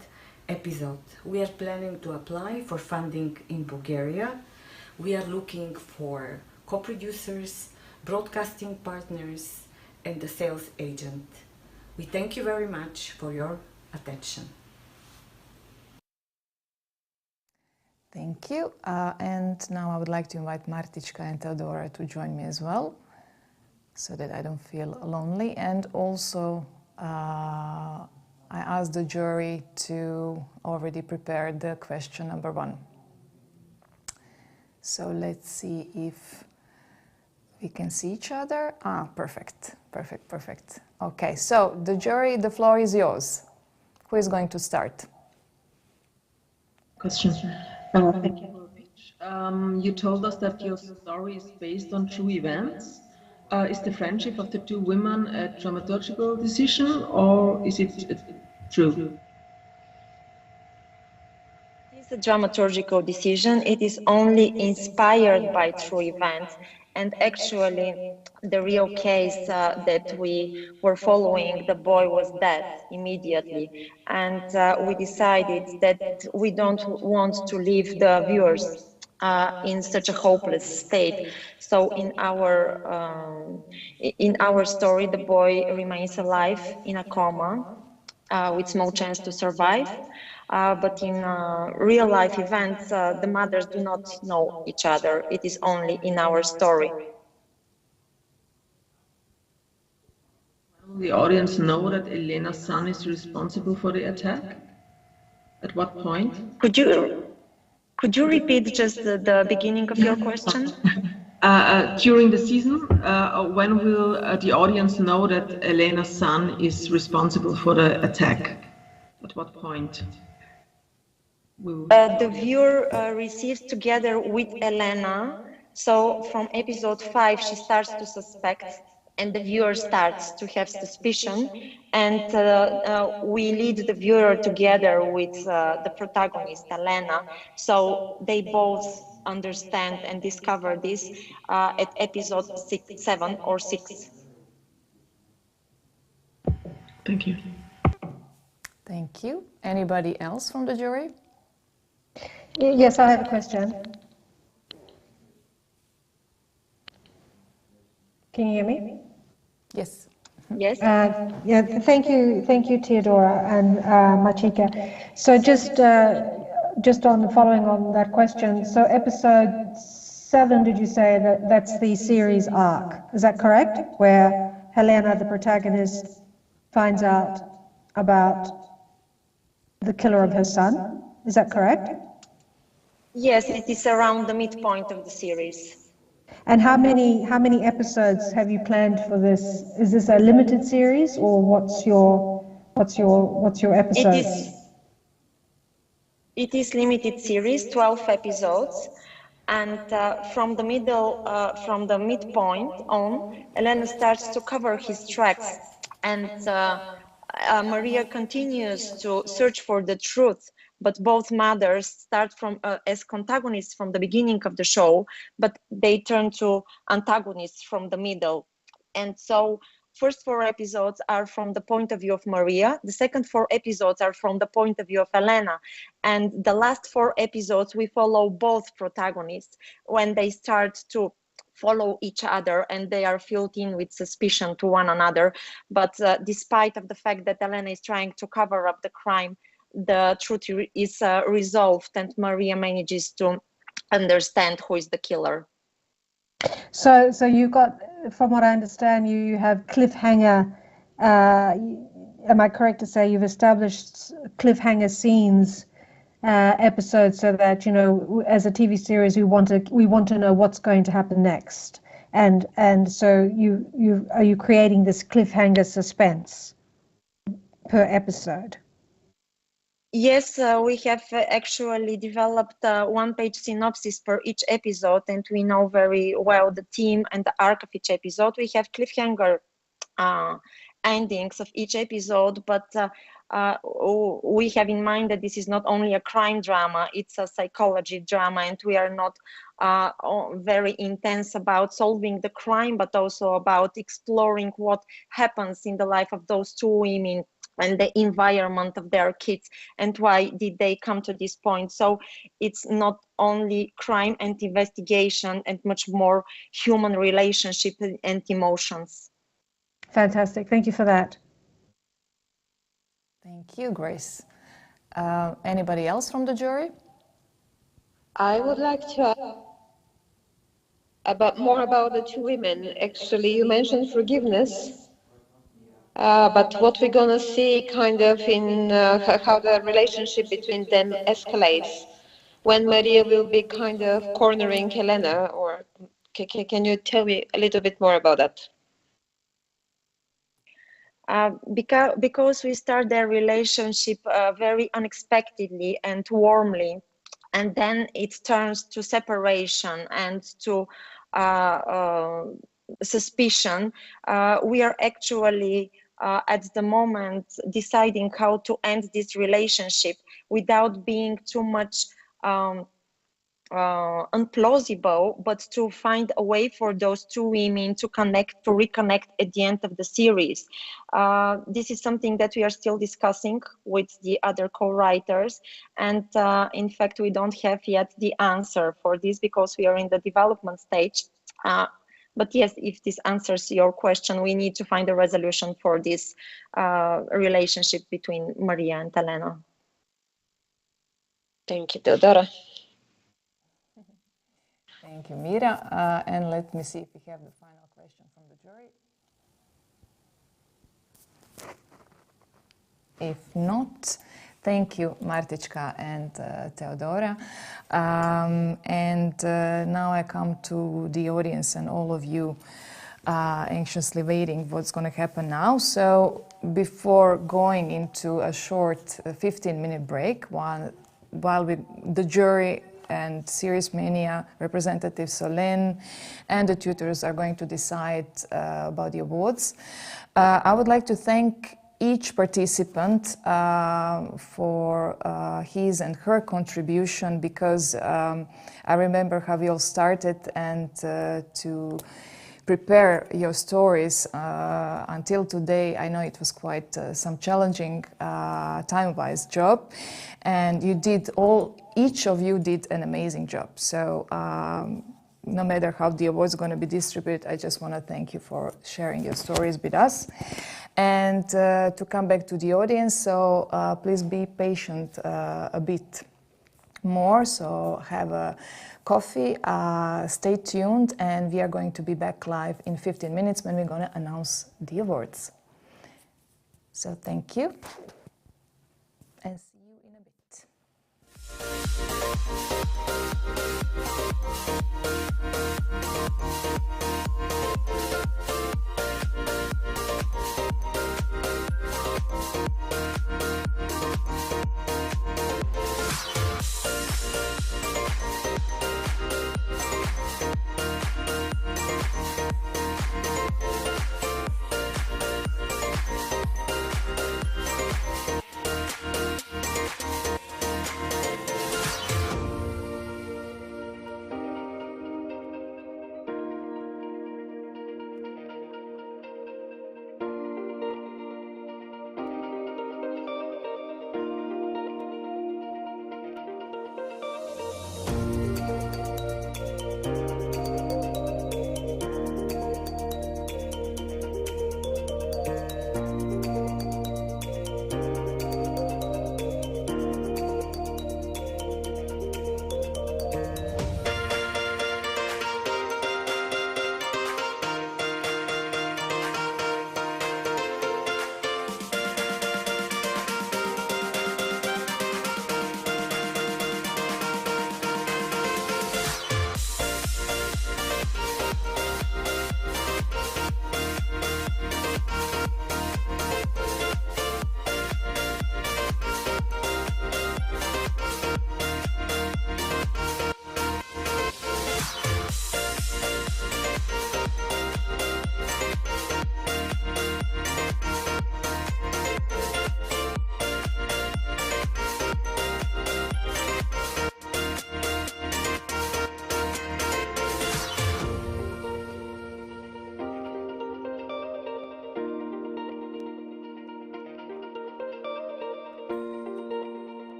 episode. We are planning to apply for funding in Bulgaria. We are looking for co-producers, broadcasting partners, and a sales agent. We thank you very much for your attention. Thank you. And now I would like to invite Martička and Teodora to join me as well, so that I don't feel lonely. And also, I asked the jury to already prepare the question number 1. So let's see if we can see each other. Perfect, perfect, perfect. Okay, so the jury, the floor is yours. Who is going to start? Question. Thank you for the pitch. You told us that your story is based on true events. Is the friendship of the 2 women a dramaturgical decision, or is it true? It's a dramaturgical decision. It is only inspired by true events. And actually, the real case that we were following, the boy was dead immediately. And we decided that we don't want to leave the viewers in such a hopeless state. So in our story, the boy remains alive in a coma with small chance to survive. But in real life events, the mothers do not know each other. It is only in our story. Will the audience know that Elena's son is responsible for the attack? At what point? Could you repeat just the beginning of your question? During the season, when will the audience know that Elena's son is responsible for the attack? At what point? The viewer receives together with Elena. So from episode 5, she starts to suspect, and the viewer starts to have suspicion. And we lead the viewer together with the protagonist, Elena. So they both understand and discover this at episode 7 or 6. Thank you. Thank you. Anybody else from the jury? Yes, I have a question. Can you hear me? Yes. Yes. Yeah. Thank you, Theodora and Martika. So just on following on that question. So episode 7, did you say that's the series arc? Is that correct? Where Helena, the protagonist, finds out about the killer of her son. Is that correct? Yes, it is around the midpoint of the series. And how many episodes have you planned for this? Is this a limited series, or what's your episodes? It is limited series, 12 episodes, and from the midpoint on, Elena starts to cover his tracks, and Maria continues to search for the truth. But both mothers start from as antagonists from the beginning of the show, but they turn to antagonists from the middle. And so first 4 episodes are from the point of view of Maria. The second 4 episodes are from the point of view of Elena. And the last 4 episodes, we follow both protagonists when they start to follow each other and they are filled in with suspicion to one another. But despite of the fact that Elena is trying to cover up the crime, the truth is resolved and Maria manages to understand who is the killer. So you got, from what I understand, you have cliffhanger. Am I correct to say you've established cliffhanger scenes, episodes, so that, you know, as a TV series, we want to know what's going to happen next, and so are you creating this cliffhanger suspense per episode? Yes, we have actually developed a one-page synopsis per each episode, and we know very well the theme and the arc of each episode. We have cliffhanger endings of each episode, but we have in mind that this is not only a crime drama, it's a psychology drama, and we are not very intense about solving the crime, but also about exploring what happens in the life of those two women and the environment of their kids and why did they come to this point. So it's not only crime and investigation and much more human relationship and emotions. Fantastic. Thank you for that. Thank you, Grace. Anybody else from the jury? I would like to more about the two women. Actually, you mentioned forgiveness. But what we're gonna see kind of in how the relationship between them escalates when Maria will be kind of cornering Helena, or can you tell me a little bit more about that? Because we start their relationship very unexpectedly and warmly, and then it turns to separation and to suspicion. We are actually at the moment deciding how to end this relationship without being too much unplausible, but to find a way for those two women to reconnect at the end of the series. This is something that we are still discussing with the other co-writers, and in fact we don't have yet the answer for this because we are in the development stage. But yes, if this answers your question, we need to find a resolution for this relationship between Maria and Elena. Thank you, Teodora. Thank you, Mira. And let me see if we have the final question from the jury. If not, thank you, Martička and Teodora. Now I come to the audience and all of you anxiously waiting what's going to happen now. So before going into a short 15-minute break, while the jury and Series Mania representatives Solène and the tutors are going to decide about the awards, I would like to thank each participant for his and her contribution, because I remember how we all started, and to prepare your stories until today, I know it was quite some challenging time-wise job, and each of you did an amazing job. So no matter how the awards are going to be distributed, I just want to thank you for sharing your stories with us. And to come back to the audience, so please be patient a bit more, so have a coffee, stay tuned, and we are going to be back live in 15 minutes when we're going to announce the awards. So thank you, and see you in a bit.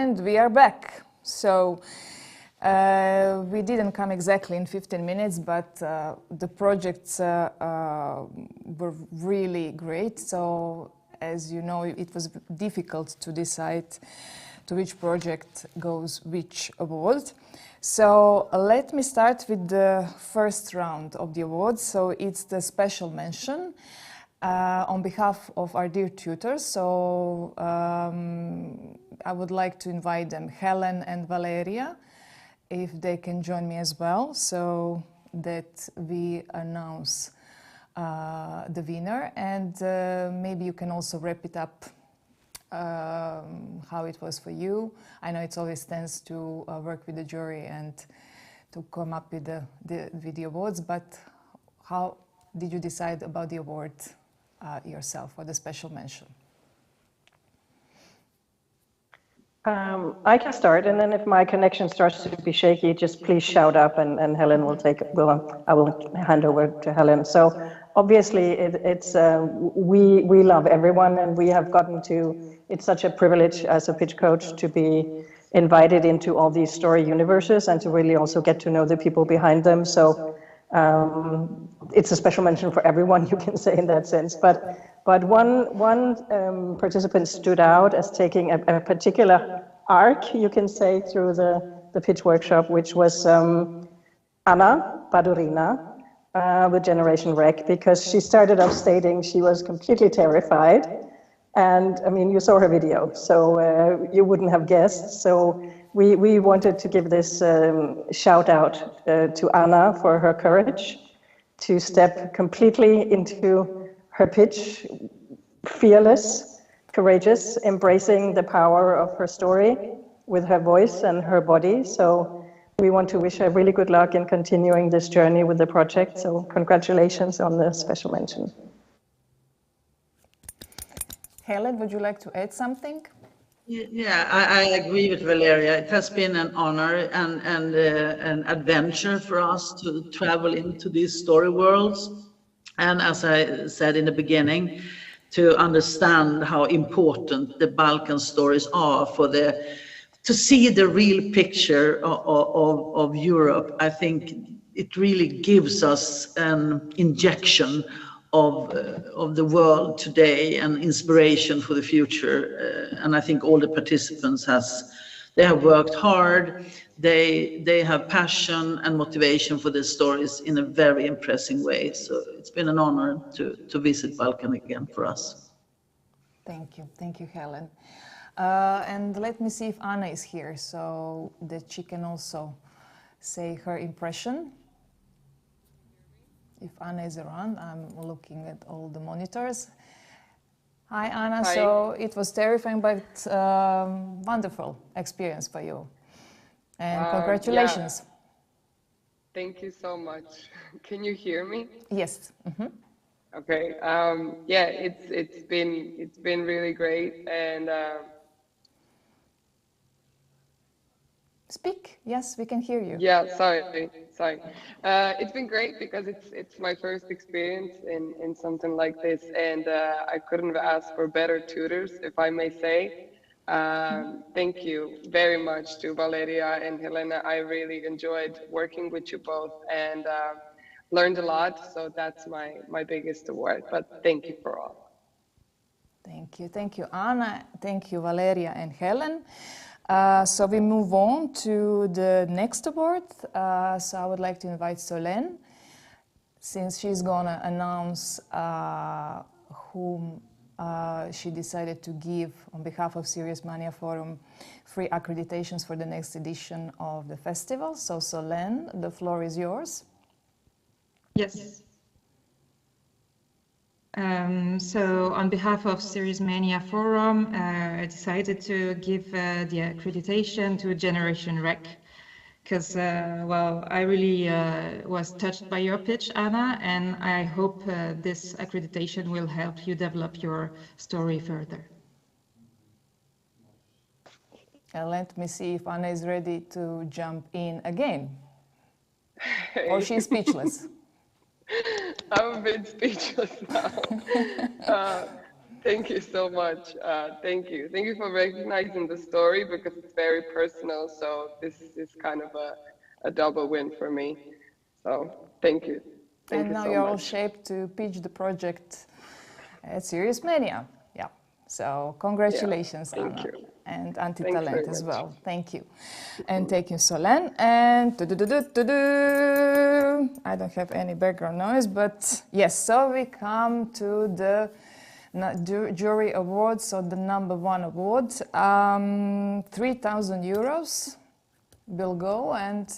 And we are back. So we didn't come exactly in 15 minutes, but the projects were really great. So as you know, it was difficult to decide to which project goes which award. So let me start with the first round of the awards. So it's the special mention on behalf of our dear tutors. So I would like to invite them, Helen and Valeria, if they can join me as well, so that we announce the winner. And maybe you can also wrap it up how it was for you. I know it's always tense to work with the jury and to come up with the awards, but how did you decide about the award yourself, or the special mention? I can start, and then if my connection starts to be shaky, just please shout up, and Helen will take it. I will hand over to Helen. So obviously, we love everyone, and we have gotten to. It's such a privilege as a pitch coach to be invited into all these story universes and to really also get to know the people behind them. So it's a special mention for everyone, you can say in that sense. But one participant stood out as taking a particular arc, you can say, through the pitch workshop, which was Anna Badurina with Generation Rec, because she started off stating she was completely terrified. And I mean, you saw her video, so you wouldn't have guessed. So we wanted to give this shout out to Anna for her courage to step completely into her pitch, fearless, courageous, embracing the power of her story with her voice and her body. So we want to wish her really good luck in continuing this journey with the project. So congratulations on the special mention. Helen, would you like to add something? Yeah, I agree with Valeria. It has been an honor and an adventure for us to travel into these story worlds. And as I said in the beginning, to understand how important the Balkan stories are to see the real picture of Europe. I think it really gives us an injection of the world today and inspiration for the future. And I think all the participants they have worked hard. They have passion and motivation for their stories in a very impressive way. So it's been an honor to visit Balkan again for us. Thank you, Helen. And let me see if Anna is here, so that she can also say her impression. If Anna is around, I'm looking at all the monitors. Hi, Anna. Hi. So it was terrifying, but wonderful experience for you. And congratulations. Yeah. Thank you so much. Can you hear me? Yes. Mm-hmm. Okay. Yeah, it's been really great, and speak. Yes, we can hear you. Yeah, sorry. It's been great because it's my first experience in something like this, and I couldn't have asked for better tutors, if I may say. Thank you very much to Valeria and Helena. I really enjoyed working with you both and learned a lot. So that's my biggest award. But thank you for all. Thank you, Anna. Thank you, Valeria and Helen. So we move on to the next award. So I would like to invite Solène, since she's gonna announce whom she decided to give on behalf of Serious Mania Forum free accreditations for the next edition of the festival. So Solène, the floor is yours. Yes. So on behalf of Serious Mania Forum, I decided to give the accreditation to Generation Rec, because, well, I really was touched by your pitch, Anna, and I hope this accreditation will help you develop your story further. Let me see if Anna is ready to jump in again, or she's speechless. I'm a bit speechless now. Thank you so much. Thank you. Thank you for recognizing the story because it's very personal. So this is kind of a double win for me. So thank you. Thank And you now so you're all much. shaped to pitch the project at Serious Mania. Yeah. So Yeah. congratulations, Thank Anna. you. And Thanks Anti-Talent very as much. well. Thank you. And thank you, Solen. And I don't have any background noise, but yes, so we come to the jury awards, so the number one award. 3,000 euros will go, and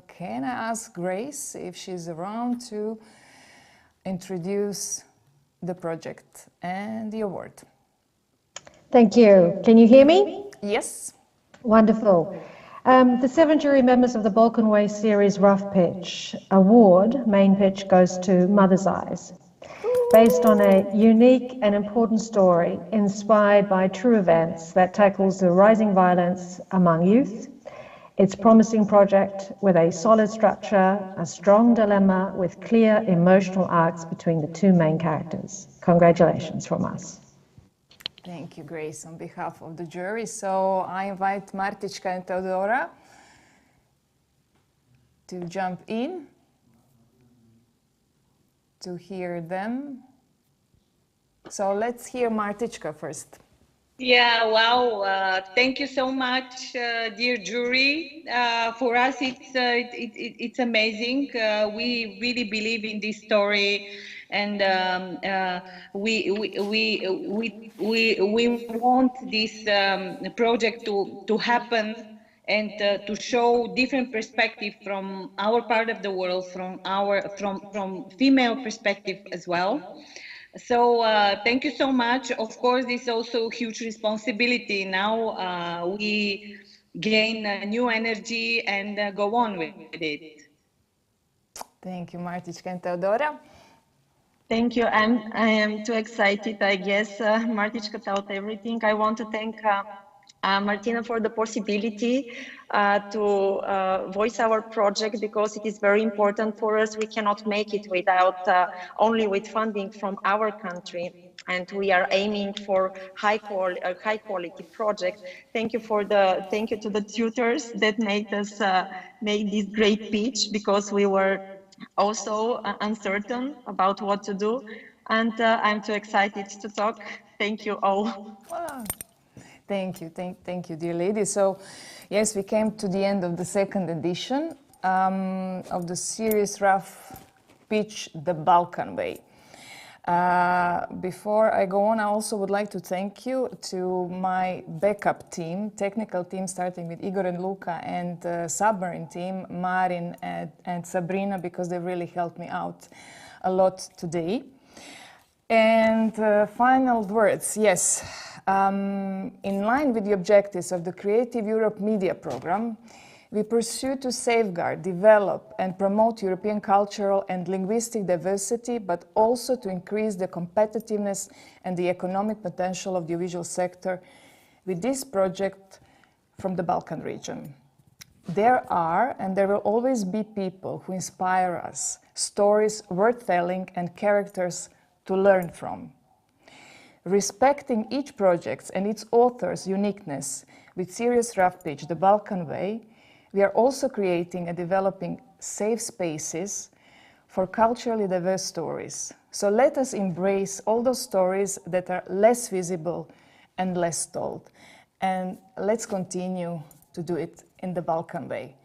can I ask Grace if she's around to introduce the project and the award? Thank you. Can you hear me? Yes. Wonderful. The 7 jury members of the Balkan Way series Rough Pitch award, main pitch, goes to Mother's Eyes. Based on a unique and important story inspired by true events that tackles the rising violence among youth. It's a promising project with a solid structure, a strong dilemma with clear emotional arcs between the two main characters. Congratulations from us. Thank you, Grace, on behalf of the jury. So I invite Martička and Teodora to jump in to hear them. So let's hear Martička first. Yeah, wow. Thank you so much, dear jury. For us, it's amazing. We really believe in this story, and we want this project to happen and to show different perspective from our part of the world, from female perspective as well. So thank you so much. Of course, this is also a huge responsibility. Now we gain new energy and go on with it. Thank you, Martička and Teodora. Thank you. I am too excited. I guess Martička told everything. I want to thank Martina for the possibility to voice our project because it is very important for us. We cannot make it without only with funding from our country, and we are aiming for high quality project. Thank you to the tutors that made us make this great pitch because we were also uncertain about what to do, and I'm too excited to talk. Thank you all. Wow. Thank you, thank you, dear lady. So, yes, we came to the end of the second edition of the series Rough Pitch, the Balkan Way. Before I go on, I also would like to thank you to my backup team, technical team, starting with Igor and Luka, and submarine team, Marin and Sabrina, because they really helped me out a lot today. And final words, yes. In line with the objectives of the Creative Europe Media Programme, we pursue to safeguard, develop and promote European cultural and linguistic diversity, but also to increase the competitiveness and the economic potential of the audiovisual sector with this project from the Balkan region. There are and there will always be people who inspire us, stories worth telling and characters to learn from. Respecting each project and its author's uniqueness with Serious Rough Pitch, the Balkan Way, we are also creating and developing safe spaces for culturally diverse stories. So let us embrace all those stories that are less visible and less told. And let's continue to do it in the Balkan Way.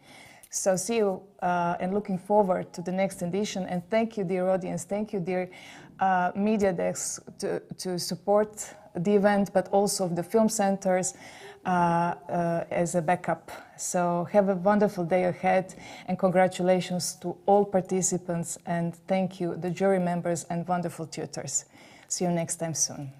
So see you and looking forward to the next edition. And thank you, dear audience. Thank you, dear media desks to support the event, but also the film centers as a backup. So have a wonderful day ahead and congratulations to all participants and thank you, the jury members and wonderful tutors. See you next time soon.